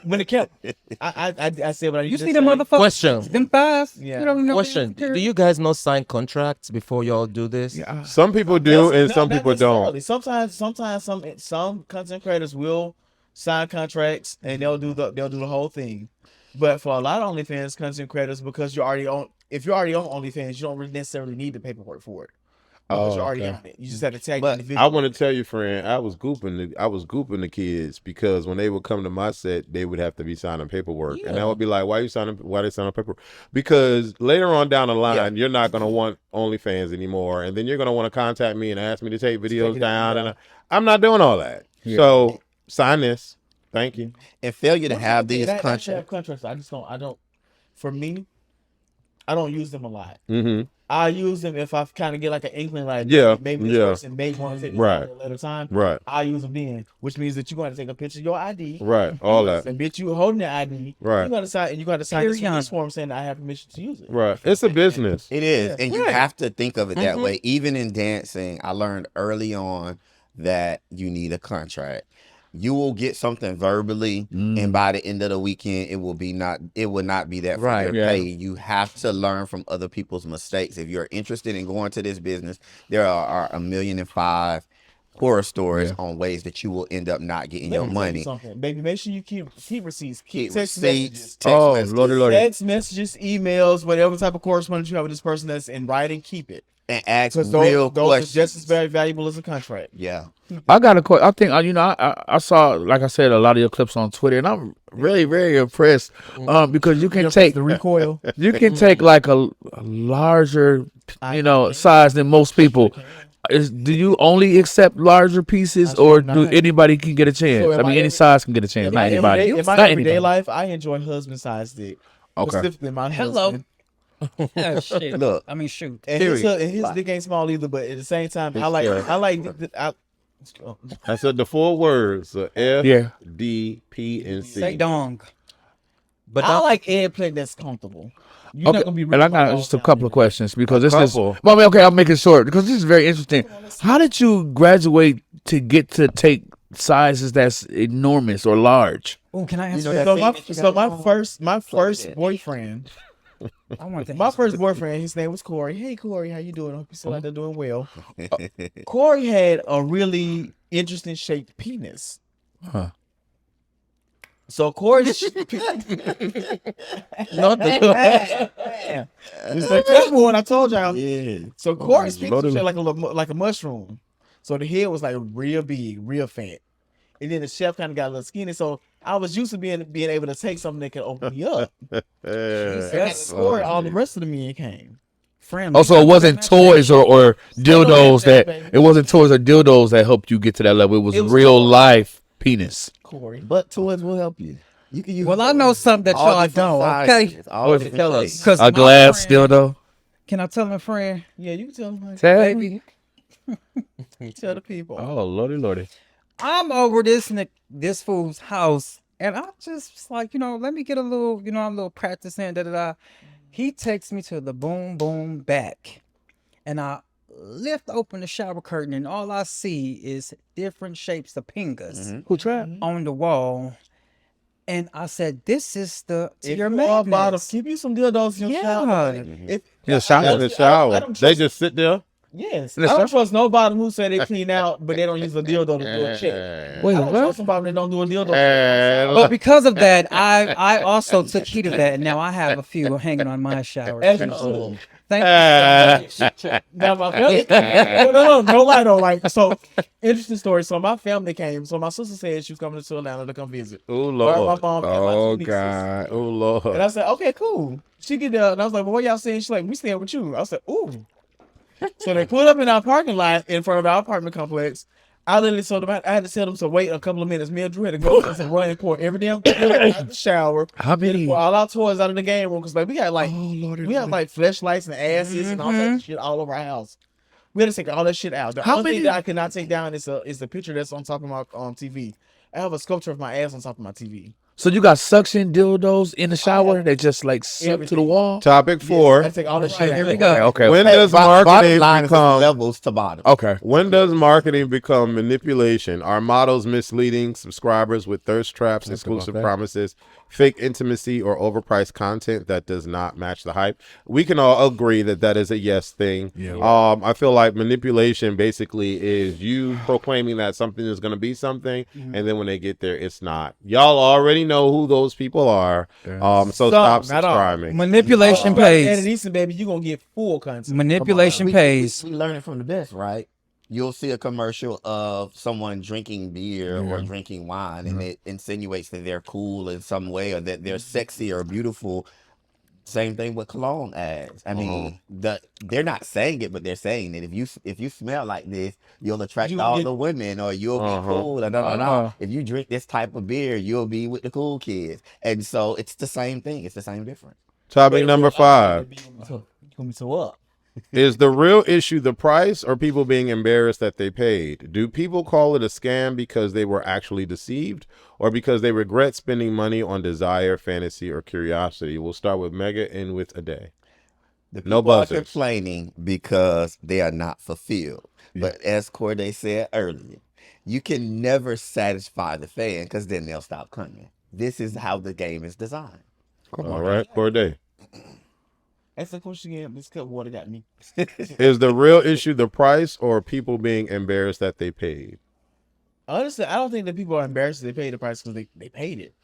When it kept, I said what I You used see to them say. motherfuckers? Question. Them thighs? Yeah. You don't even know Question. Do you guys not sign contracts before y'all do this? Some people do and No, some not people don't. necessarily. Sometimes some content creators will sign contracts and they'll do the whole thing. But for a lot of OnlyFans content creators, because you're already on, if you're already on OnlyFans, you don't really necessarily need the paperwork for it. Because you're already on it. You just have to tag the But individual. I want to tell you, friend, I was gooping the kids because when they would come to my set, they would have to be signing paperwork, and I would be like, "Why they signing paperwork?" Because later on down the line, you're not gonna want OnlyFans anymore, and then you're gonna want to contact me and ask me to take videos down, and I'm not doing all that. So sign this. Thank you. And failure to have these I actually have contracts. contracts. I don't. For me, I don't use them a lot. Mm-hmm. I use them if I kind of get like an inkling, maybe this person may want to take this Right. at a later time. Right. I use them then, which means that you're going to take a picture of your ID. Right. All that. And bitch, you holding the ID. Right. You got to sign, and you got to sign this Period. form saying that I have permission to use it. Right. It's a business. It is, and you have to think of it that way. Even in dancing, I learned early on that you need a contract. You will get something verbally, and by the end of the weekend, it will not be that for Right, your yeah. pay. You have to learn from other people's mistakes. If you're interested in going to this business, there are 1,000,005 horror stories on ways that you will end up not getting your Let me tell you money. something, baby. Make sure you keep receipts, keep Keep text receipts, messages, text messages, text messages, emails, whatever type of correspondence you have with this person that's in writing. Keep it, and ask because real those are questions. just as very valuable as a contract. Yeah. I got a question. I think I saw, like I said, a lot of your clips on Twitter, and I'm really very impressed because you can take the recoil. you can take like a larger size than most people. Do you only accept larger pieces, or do anybody can get a chance? So Any size can get a chance. Not anybody. In my Not everyday anybody. life, I enjoy husband-sized dick. Okay. Specifically, my Hello. husband. Oh, shit. Look. I mean, shoot. And his dick ain't small either, but at the same time, I I said the 4 words: F, Yeah. D, P, and C. Say dong. But like airplay that's comfortable. You're not gonna be And I got ripping just a all couple down of questions because this is. couple. Well, I mean, okay, I'll make it short because this is very interesting. How did you graduate to get to take sizes that's enormous or large? Oh, can I You answer know that? that So my first boyfriend, I want to my first boyfriend, his name was Corey. Hey Corey, how you doing? Hope you still out there doing well. Corey had a really interesting shaped penis. Huh. So Corey's not the it's like that's one I told y'all. Yeah. So Corey's penis was shaped like a mushroom. So the head was like real big, real fat. And then the chef kind of got a little skinny. So I was used to being able to take something that could open me up. That's Corey. All the rest of the men came. Friendly. Also, it wasn't toys or dildos that, that baby. it wasn't toys or dildos that helped you get to that level. It was real life penis. Corey. But toys will help you. You can use. Well, I know something that all y'all different don't. sizes, Okay. all What different tell us? shapes. Because A glass dildo. Can I tell my friend? Yeah, you can tell him. Baby, Tell the people. Oh, lordy. I'm over this fool's house, and I just was like, let me get a little, a little practice in. He takes me to the boom boom back, and I lift open the shower curtain, and all I see is different shapes of pingas Who tried? on the wall. And I said, "This is If your you are bottom, madness." keep you some dildos in your shower. If In the shower. I don't They trust- just sit there. Yes, In the I don't shower? trust no bottom who say they clean out, but they don't use a dildo to do a check. Wait, I don't what? trust some bottom that don't do a dildo. But because of that, I also took heed of that, and now I have a few hanging on my shower. As you should. Thank you so much. Now my family, no lie though. Like so, interesting story. So my family came. So my sister said she was coming to Atlanta to come visit. Oh Lord. My mom and my Oh two nieces. God. Oh Lord. And I said, okay, cool. She get there, and I was like, well, what y'all saying? She's like, we staying with you. I said, ooh. So they pulled up in our parking lot in front of our apartment complex. I literally told them I had to tell them to wait a couple of minutes. Me and Drew had to go and run and pour every damn thing out of the shower. How many? Pour all our toys out of the game room because we had like flashlights and asses and all that shit all over our house. We had to take all that shit out. The only thing that I could not take down is the picture that's on top of my TV. I have a sculpture of my ass on top of my TV. So you got suction dildos in the shower? They just like suck to the wall? Topic 4. I take all that shit out. Here we go. Okay. When Hey, does bottom marketing line is become levels to bottom. Okay. When does marketing become manipulation? Are models misleading subscribers with thirst traps, exclusive promises, fake intimacy, or overpriced content that does not match the hype? We can all agree that is a yes thing. Yeah. I feel like manipulation basically is you proclaiming that something is going to be something, and then when they get there, it's not. Y'all already know who those people are. So stop not all. subscribing. Manipulation And pays. Easton, baby, you gonna get full content. Manipulation pays. We learn it from the best, right? You'll see a commercial of someone drinking beer or drinking wine, and it insinuates that they're cool in some way or that they're sexy or beautiful. Same thing with cologne ads. I mean, they're not saying it, but they're saying that if you smell like this, you'll attract all the women, or you'll be cool. If you drink this type of beer, you'll be with the cool kids. And so it's the same thing. It's the same difference. Topic number 5. You gonna be so up. Is the real issue the price or people being embarrassed that they paid? Do people call it a scam because they were actually deceived or because they regret spending money on desire, fantasy, or curiosity? We'll start with Mega and with Ade. The No people are buzzers. complaining because they are not fulfilled. But as Corday said earlier, you can never satisfy the fan because then they'll stop coming. This is how the game is designed. All right, Corday. Ask the question again. This cup of water got me. Is the real issue the price or people being embarrassed that they paid? Honestly, I don't think that people are embarrassed that they paid the price because they paid it.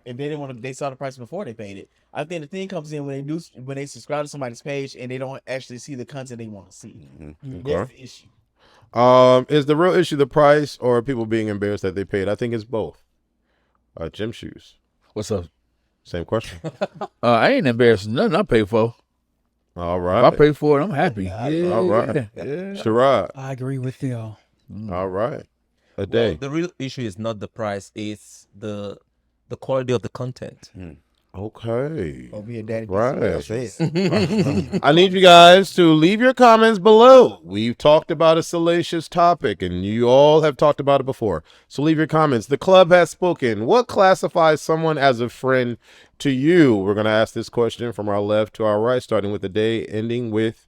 If they didn't want to, they saw the price before they paid it. I think the thing comes in when they subscribe to somebody's page and they don't actually see the content they want to see. That's the issue. Is the real issue the price or people being embarrassed that they paid? I think it's both. Gym shoes. What's up? Same question. I ain't embarrassed. Nothing I pay for. All If right. I pay for it, I'm happy. Yeah. All right. Sherrod. I agree with y'all. All right. A day. Well, the real issue is not the price; it's the quality of the content. Okay. Or be a daddy. Right. I need you guys to leave your comments below. We've talked about a salacious topic, and you all have talked about it before. So leave your comments. The club has spoken. What classifies someone as a friend to you? We're going to ask this question from our left to our right, starting with the day, ending with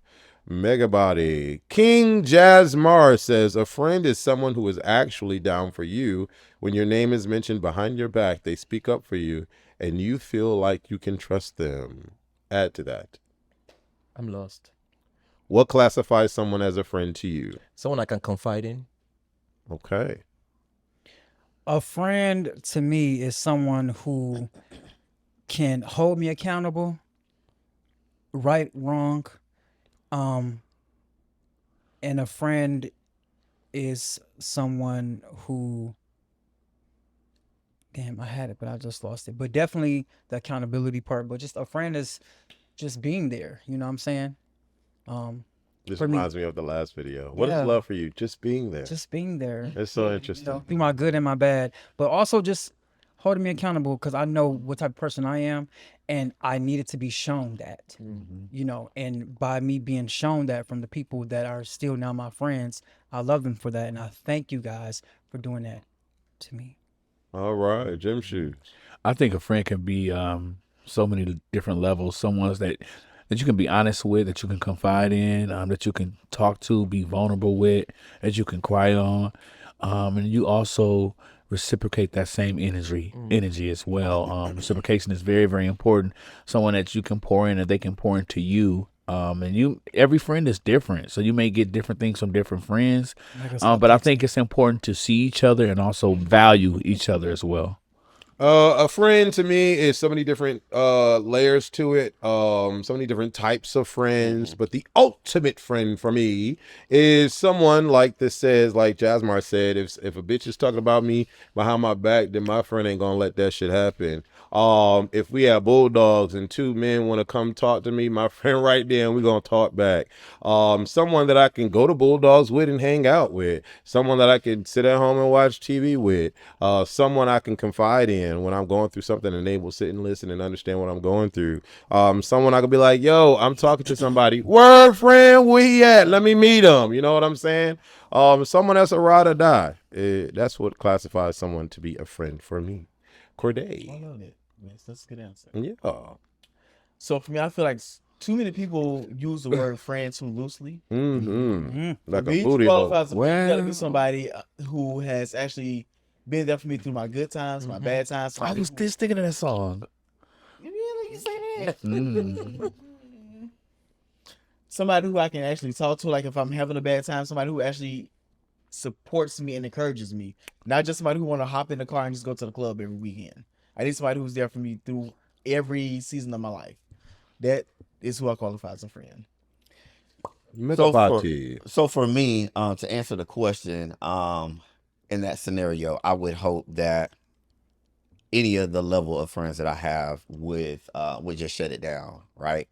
Megabody. King Jazzmar says, a friend is someone who is actually down for you. When your name is mentioned behind your back, they speak up for you, and you feel like you can trust them. Add to that. I'm lost. What classifies someone as a friend to you? Someone I can confide in. Okay. A friend to me is someone who can hold me accountable, right, wrong. And a friend is someone who, damn, I had it, but I just lost it. But definitely the accountability part. But just a friend is just being there. You know what I'm saying? This For me- reminds me of the last video. What is Yeah. love for you? Just being there. Just being there. It's so You interesting. know, through my good and my bad, but also just holding me accountable because I know what type of person I am, and I needed to be shown that. You know, and by me being shown that from the people that are still now my friends, I love them for that, and I thank you guys for doing that to me. All right. Gym shoes. I think a friend can be so many different levels. Someone's that you can be honest with, that you can confide in, that you can talk to, be vulnerable with, that you can cry on, and you also reciprocate that same energy as well. Reciprocation is very, very important. Someone that you can pour in, and they can pour into you. And every friend is different, so you may get different things from different friends. But I think it's important to see each other and also value each other as well. A friend to me is so many different layers to it, so many different types of friends, but the ultimate friend for me is someone like this says, like Jasmar said, if a bitch is talking about me behind my back, then my friend ain't gonna let that shit happen. If we have bulldogs and two men want to come talk to me, my friend right there, and we're gonna talk back. Someone that I can go to Bulldogs with and hang out with, someone that I can sit at home and watch TV with, someone I can confide in when I'm going through something, and they will sit and listen and understand what I'm going through. Someone I could be like, yo, I'm talking to somebody. Word, friend, where he at? Let me meet him. You know what I'm saying? Someone that's a ride or die. That's what classifies someone to be a friend for me. Corday. I love it. Yes, that's a good answer. Yeah. So for me, I feel like too many people use the word friend too loosely. Like For me a to booty hole. qualify as a friend, gotta Well- be somebody who has actually been there for me through my good times, my bad times. I was just thinking of that song. You say that? Somebody who I can actually talk to, like if I'm having a bad time, somebody who actually supports me and encourages me, not just somebody who want to hop in the car and just go to the club every weekend. I need somebody who's there for me through every season of my life. That is who I qualify as a friend. So for me, to answer the question, in that scenario, I would hope that any of the level of friends that I have would just shut it down, right?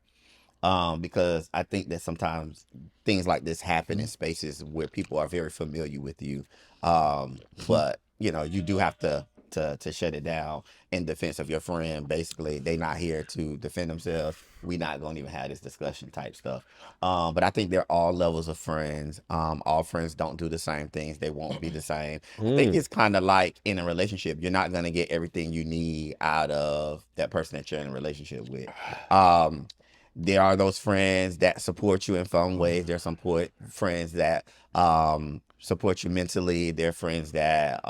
Because I think that sometimes things like this happen in spaces where people are very familiar with you, but you do have to shut it down in defense of your friend. Basically, they not here to defend themselves. We not gonna even have this discussion type stuff. But I think there are all levels of friends. All friends don't do the same things. They won't be the same. I think it's kind of like in a relationship. You're not gonna get everything you need out of that person that you're in a relationship with. There are those friends that support you in fun ways. There's some friends that support you mentally. There are friends that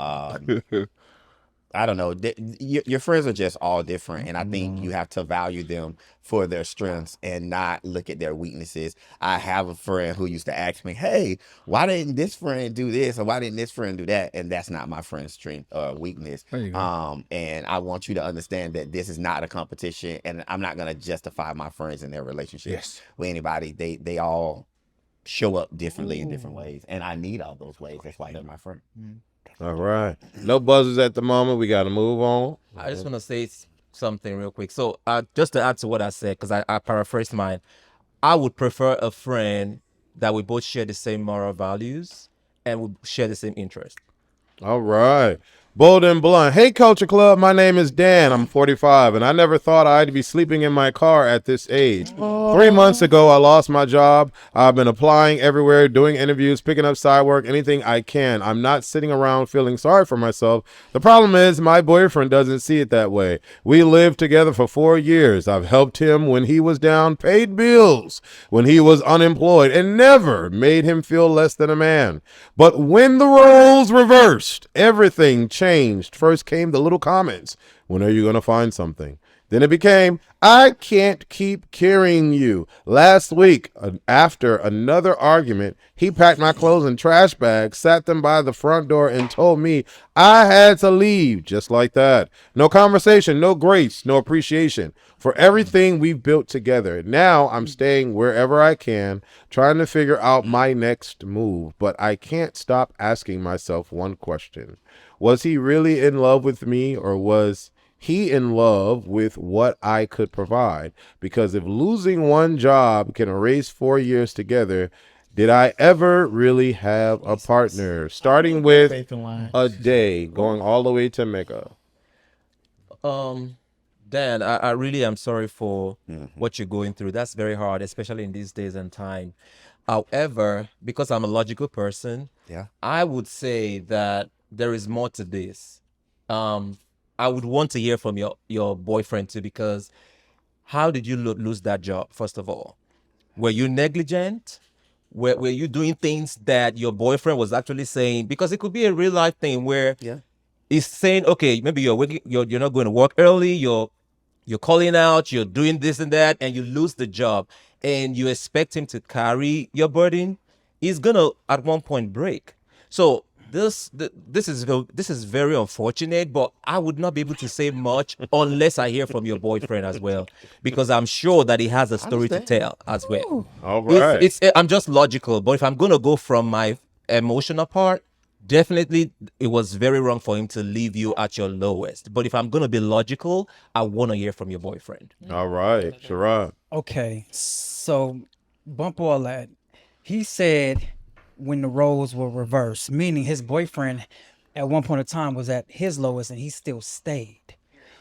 I don't know. Your friends are just all different, and I think you have to value them for their strengths and not look at their weaknesses. I have a friend who used to ask me, "Hey, why didn't this friend do this, or why didn't this friend do that?" And that's not my friend's strength or weakness. There you go. And I want you to understand that this is not a competition, and I'm not gonna justify my friends in their relationships with anybody. They all show up differently in different ways, and I need all those ways. That's why they're my friend. All right. No buzzers at the moment. We got to move on. I just want to say something real quick. So, just to add to what I said, because I paraphrased mine, I would prefer a friend that we both share the same moral values and we share the same interest. All right. Bold and blunt. Hey, Culture Club. My name is Dan. I'm 45, and I never thought I'd be sleeping in my car at this age. 3 months ago, I lost my job. I've been applying everywhere, doing interviews, picking up side work, anything I can. I'm not sitting around feeling sorry for myself. The problem is my boyfriend doesn't see it that way. We lived together for 4 years. I've helped him when he was down, paid bills when he was unemployed, and never made him feel less than a man. But when the roles reversed, everything changed. First came the little comments. When are you going to find something? Then it became, I can't keep carrying you. Last week, after another argument, he packed my clothes in trash bags, sat them by the front door, and told me I had to leave just like that. No conversation, no grace, no appreciation for everything we've built together. Now I'm staying wherever I can, trying to figure out my next move, but I can't stop asking myself one question. Was he really in love with me, or was he in love with what I could provide? Because if losing one job can erase 4 years together, did I ever really have a partner? Starting with a day, going all the way to Mecca. Dan, I really am sorry for what you're going through. That's very hard, especially in these days and time. However, because I'm a logical person, I would say that there is more to this. I would want to hear from your boyfriend too, because how did you lose that job, first of all? Were you negligent? Were you doing things that your boyfriend was actually saying? Because it could be a real life thing where he's saying, okay, maybe you're not going to work early, you're calling out, you're doing this and that, and you lose the job, and you expect him to carry your burden. He's gonna at one point break. So this is very unfortunate, but I would not be able to say much unless I hear from your boyfriend as well, because I'm sure that he has a story to tell as well. All right. I'm just logical, but if I'm gonna go from my emotional part, definitely it was very wrong for him to leave you at your lowest. But if I'm gonna be logical, I want to hear from your boyfriend. All right. Sherrod. Okay, so bump all that. He said when the roles were reversed, meaning his boyfriend at one point in time was at his lowest and he still stayed.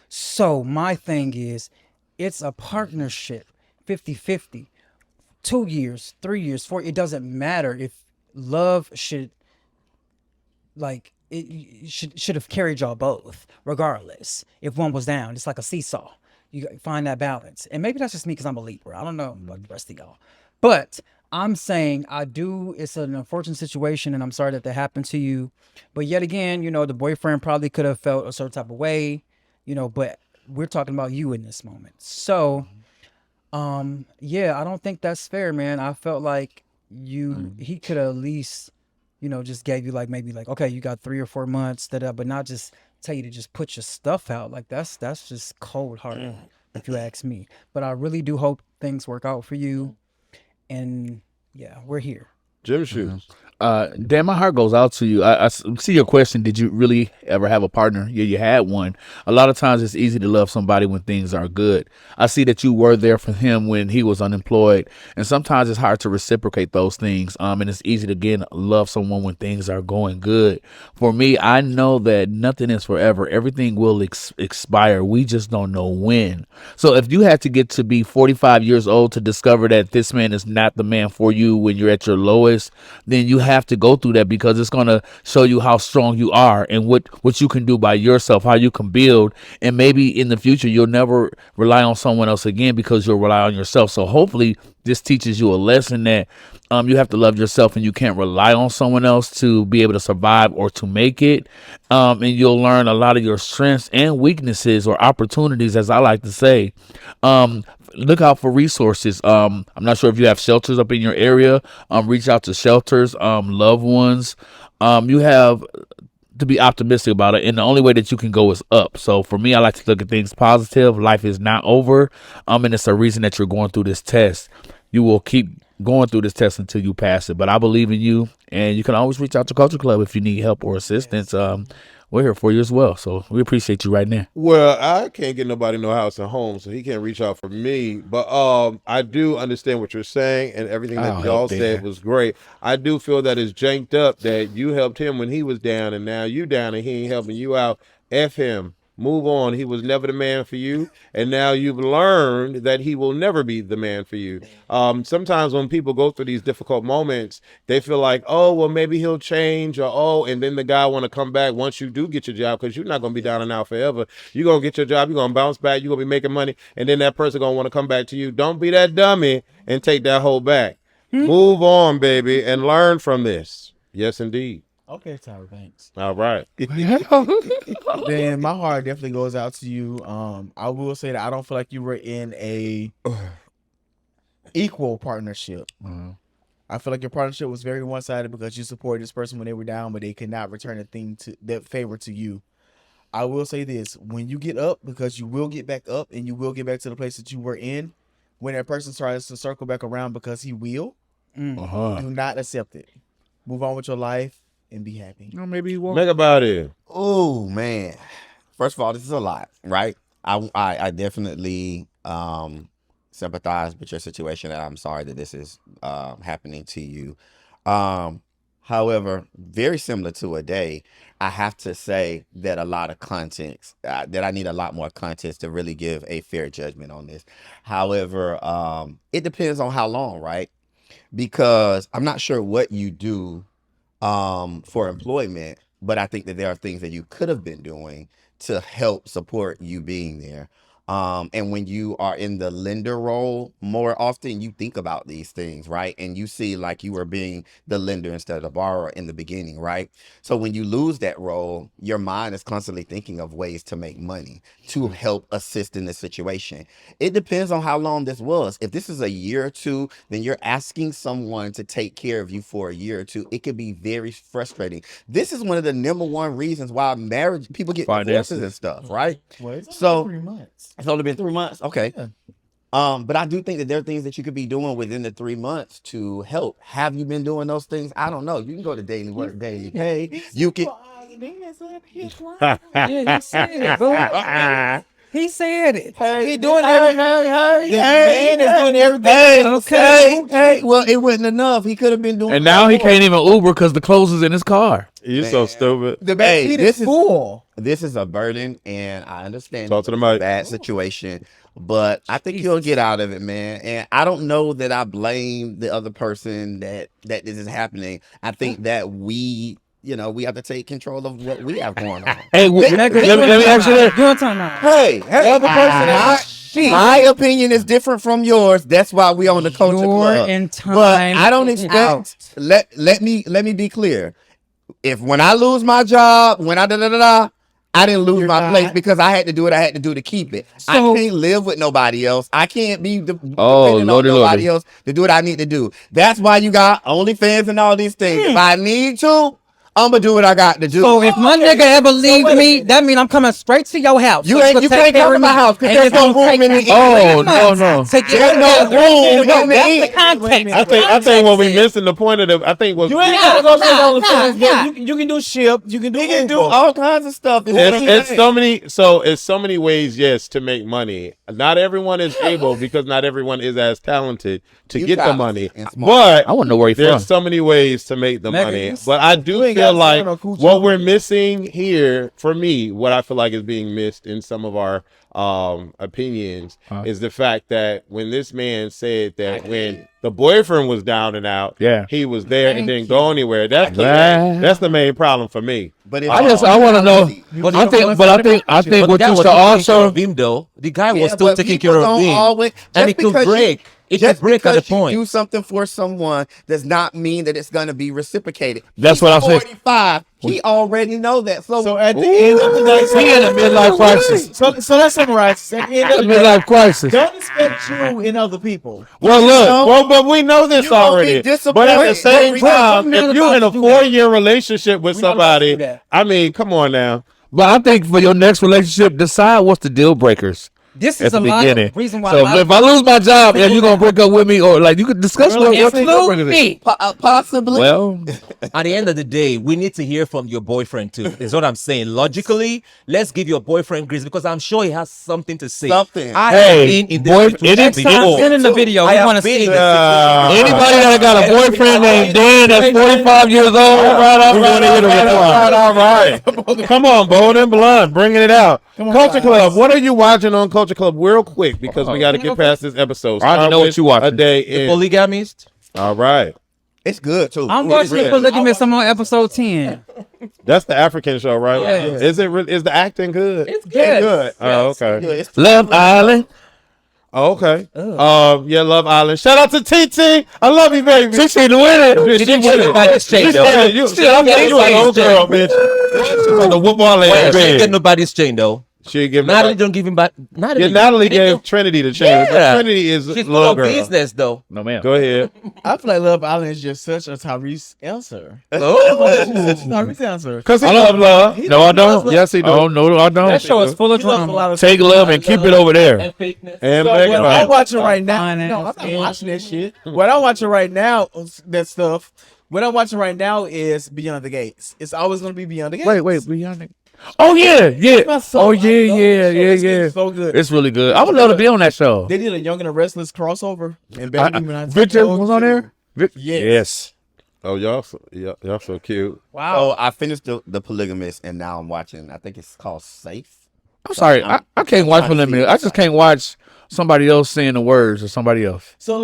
So my thing is, it's a partnership, 50-50. 2 years, 3 years, 4, it doesn't matter. If love should, like, it should have carried y'all both, regardless. If one was down, it's like a seesaw. You find that balance. And maybe that's just me because I'm a Libra. I don't know about the rest of y'all. But I'm saying it's an unfortunate situation, and I'm sorry that happened to you. But yet again, the boyfriend probably could have felt a certain type of way, but we're talking about you in this moment. So, yeah, I don't think that's fair, man. I felt like he could have at least, just gave you maybe okay, you got 3 or 4 months, but not just tell you to just put your stuff out. Like that's just cold hearted, if you ask me. But I really do hope things work out for you. And yeah, we're here. Gym shoes. Dan, my heart goes out to you. I see your question. Did you really ever have a partner? Yeah, you had one. A lot of times it's easy to love somebody when things are good. I see that you were there for him when he was unemployed. And sometimes it's hard to reciprocate those things. And it's easy to, again, love someone when things are going good. For me, I know that nothing is forever. Everything will expire. We just don't know when. So if you had to get to be 45 years old to discover that this man is not the man for you when you're at your lowest, choice, then you have to go through that because it's going to show you how strong you are and what you can do by yourself, how you can build. And maybe in the future, you'll never rely on someone else again because you'll rely on yourself. So hopefully this teaches you a lesson that you have to love yourself and you can't rely on someone else to be able to survive or to make it. And you'll learn a lot of your strengths and weaknesses or opportunities, as I like to say. Look out for resources. I'm not sure if you have shelters up in your area. Reach out to shelters, loved ones. You have to be optimistic about it, and the only way that you can go is up. So for me, I like to look at things positive. Life is not over, and it's a reason that you're going through this test. You will keep going through this test until you pass it, but I believe in you, and you can always reach out to Culture Clubb if you need help or assistance. We're here for you as well, so we appreciate you right now. Well, I can't get nobody no house and home, so he can't reach out for me. But I do understand what you're saying, and everything that y'all said was great. I do feel that it's janked up that you helped him when he was down, and now you down and he ain't helping you out. F him. Move on. He was never the man for you, and now you've learned that he will never be the man for you. Sometimes when people go through these difficult moments, they feel like, oh, well, maybe he'll change, or oh, and then the guy want to come back once you do get your job, because you're not going to be down and out forever. You're going to get your job, you're going to bounce back, you're going to be making money, and then that person going to want to come back to you. Don't be that dummy and take that hoe back. Move on, baby, and learn from this. Yes, indeed. Okay, Tyler, thanks. All right. Then my heart definitely goes out to you. I will say that I don't feel like you were in a equal partnership. I feel like your partnership was very one-sided because you supported this person when they were down, but they could not return a thing to that favor to you. I will say this: when you get up, because you will get back up and you will get back to the place that you were in, when that person tries to circle back around, because he will, do not accept it. Move on with your life and be happy. No, maybe you won't. Make about it. Oh man. First of all, this is a lot, right? I definitely sympathize with your situation, and I'm sorry that this is happening to you. However, very similar to a day, I have to say that a lot of context, that I need a lot more context to really give a fair judgment on this. However, it depends on how long, right? Because I'm not sure what you do for employment, but I think that there are things that you could have been doing to help support you being there. And when you are in the lender role, more often you think about these things, right? And you see like you were being the lender instead of the borrower in the beginning, right? So when you lose that role, your mind is constantly thinking of ways to make money, to help assist in this situation. It depends on how long this was. If this is a year or two, then you're asking someone to take care of you for a year or two. It could be very frustrating. This is one of the number one reasons why marriage people get divorces and stuff, right? Well, it's So 3 months. it's only been 3 months. Okay. Yeah. But I do think that there are things that you could be doing within the 3 months to help. Have you been doing those things? I don't know. You can go to Daily Work Daily Pay. You can. Yeah, he said it, boo. He said it. He doing everything. Man is doing everything. Hey. Well, it wasn't enough. He could have been doing. And now he can't even Uber because the clothes is in his car. You're so stupid. The back seat is full. This is a burden, and I understand Talk to the it's a mic. bad situation, but I think you'll get out of it, man. And I don't know that I blame the other person that this is happening. I think that we have to take control of what we have going on. Hey, let me ask you that. Your time now. Hey, the other person, my opinion is different from yours. That's why we on the Culture You're Club. in time But I don't expect. out. Let me be clear. If when I lose my job, when I I didn't lose my place because I had to do what I had to do to keep it. I can't live with nobody else. I can't be dependent on nobody else to do what I need to do. That's why you got OnlyFans and all these things. If I need to, I'm gonna do what I got to do. So if my nigga ever leave me, that mean I'm coming straight to your house. You So ain't- can you take can't care come of to my me. house 'cause And there's it's no gonna room take in the- Oh, no. Take There's care no of me. room in the That's inn. the context. I think what we missing the point of the. I think what You ain't gotta go to OnlyFans. nah. You can do ship. You can do You can do Uber. all kinds of stuff. it's so many ways, yes, to make money. Not everyone is able because not everyone is as talented to You get the talented money. and smart. But I want to know where he's from. there's so many ways to make the Nigga, money. you- But I do ain't feel gotta like stand on Culture what Clubb. we're missing here, for me, what I feel like is being missed in some of our opinions is the fact that when this man said that when the boyfriend was down and out, he was there and didn't go anywhere. That's the main problem for me. But I want to know. I think what you should also him though. The guy was Yeah, still but taking people care of don't him, always- and just it could because you- break. It Just could break at a because you point. do something for someone does not mean that it's going to be reciprocated. That's He's what I'm saying. 45. He already know that. So at the end of the day, he in a midlife crisis. so let's summarize. At the end of the day, Midlife crisis. don't expect you in other people. Well, look, know, but we know this you gonna be already. But at the disappointed. same But time, if you're in a 4-year relationship with somebody, that. I mean, come on now. But I think for your next relationship, decide what's the deal breakers. This At is the a lot beginning. of reason why. So if I lose my job, yeah, you gonna break up with me, or like you could discuss what the deal breakers is. Possibly. Well, At the end of the day, we need to hear from your boyfriend too. Is what I'm saying. Logically, let's give your boyfriend grace because I'm sure he has something to say. Something. I Hey, have been in this boy, situation next time, before. send in the video. I We have wanna been see in it. this situation. anybody that got a boyfriend named Dan that's 45 years old, we want to hear the reply. All right. Come on, Bold and Blunt, bringing it out. Culture Club, what are you watching on Culture Club real quick because we got to get past this episode. I don't know what you watching. A day in. Polygamist. All right. It's good too. I'm watching the Polygamist. I'm on episode 10. That's the African show, right? Yes. Is the acting good? It's good. Oh, okay. Yeah, it's Love Island. Oh, okay. Yeah, Love Island. Shout out to TT. I love you, baby. She should win it. She win it. Yeah, you an old girl, bitch. She's on the whoop all She ass. ain't get nobody's chain though. She give Natalie don't give him back. Yeah, Natalie gave Trinity the chain. But Yeah. Trinity is She's full little of girl. business though. No man. Go ahead. I feel like Love Island is just such a Tyrese answer. Oh. Tyrese answer. Because he love love. No, I don't. Yes, he do. Oh no, I That don't. show is full of He loves a drama. lot of Take love and keep it over there. And So Meg what Ryan. I'm watching right now, Finance, no, I'm not watching that shit. What I'm watching right now, that stuff. What I'm watching right now is Beyond the Gates. It's always going to be Beyond the Gates. Wait, beyond it. Oh yeah. My son, Oh I love that show. It's yeah. so good. It's really good. I would love to be on that show. They did a Young and the Restless crossover, and baby, when I Victor told was on you- there. Yes. Oh, y'all so cute. Wow. So I finished the Polygamist, and now I'm watching. I think it's called Safe. I'm sorry, I can't watch Polygamy. I just can't watch somebody else saying the words or somebody else. So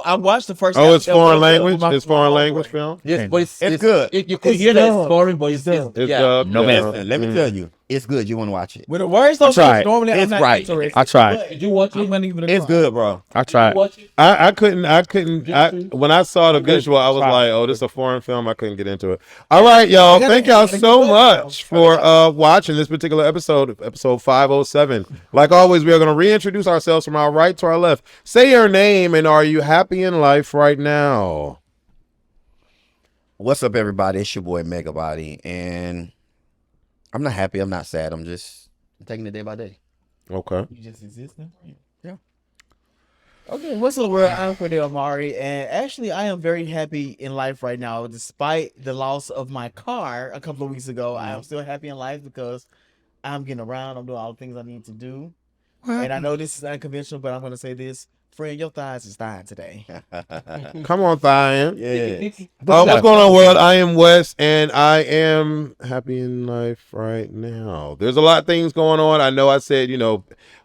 I watched the first. Oh, it's episode foreign with language. my- It's foreign language film. Yes, but It's good. You could hear that it's foreign, but it's It's yeah. dubbed. No, man. Listen, let me tell you, it's good. You want to watch it? With the words those tried. things, normally I'm It's not right. interested. I tried. But you watch it? I'm gonna give it a It's try. good, bro. I tried. I couldn't. When I saw the visual, I was like, "Oh, this is a foreign film." I couldn't get into it. All right, y'all. Thank y'all so much for watching this particular episode 507. Like always, we are going to reintroduce ourselves from our right to our left. Say your name and are you happy in life right now? What's up, everybody? It's your boy Megabody, and I'm not happy. I'm not sad. I'm just taking it day by day. Okay. You just exist now? Yeah. Okay, what's up, world? I'm Cordell Amari, and actually, I am very happy in life right now. Despite the loss of my car a couple of weeks ago, I am still happy in life because I'm getting around. I'm doing all the things I need to do. And I know this is unconventional, but I'm going to say this. Friend, your thighs is dying today. Come on, Thian. Yeah. What's going on, world? I am Wes, and I am happy in life right now. There's a lot of things going on. I know I said,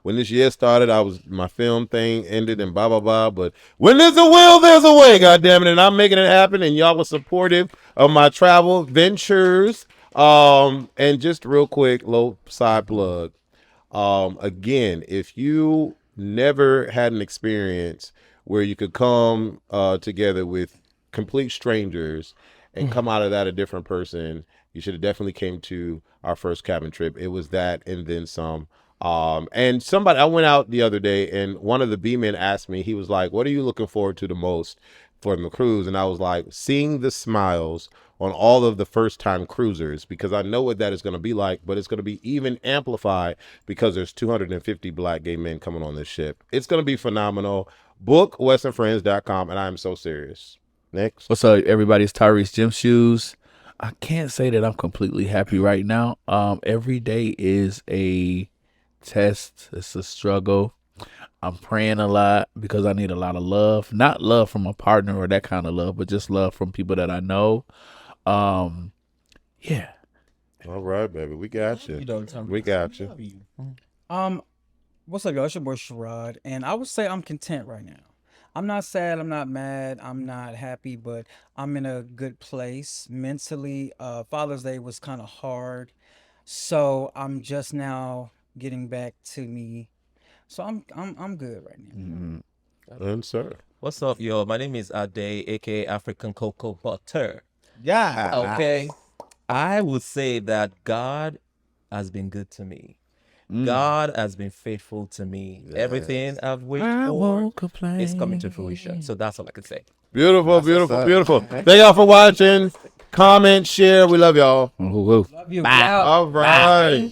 when this year started, my film thing ended and blah, blah, blah. But when there's a will, there's a way, goddammit. And I'm making it happen, and y'all were supportive of my travel ventures. And just real quick, low side plug. Again, if you never had an experience where you could come together with complete strangers and come out of that a different person, you should have definitely came to our first cabin trip. It was that and then some. And I went out the other day and one of the B-men asked me, he was like, what are you looking forward to the most for the cruise? And I was like, seeing the smiles on all of the first-time cruisers, because I know what that is going to be like, but it's going to be even amplified because there's 250 black gay men coming on this ship. It's going to be phenomenal. Book westernfriends.com, and I am so serious. Next. What's up, everybody? It's Tyrese Gym Shoes. I can't say that I'm completely happy right now. Every day is a test. It's a struggle. I'm praying a lot because I need a lot of love. Not love from a partner or that kind of love, but just love from people that I know. Yeah. All right, baby. We got you. We got you. What's up, y'all? It's your boy Sherrod, and I would say I'm content right now. I'm not sad, I'm not mad, I'm not happy, but I'm in a good place mentally. Father's Day was kind of hard, so I'm just now getting back to me. So I'm good right now. And sir. What's up, yo? My name is Ade, aka African Cocoa Butter. Yeah. Okay. I would say that God has been good to me. God has been faithful to me. Everything I've wished for is coming to fruition. So that's all I can say. Beautiful, beautiful, beautiful. Thank y'all for watching. Comment, share. We love y'all. Woo, woo. Love you. Out. All right.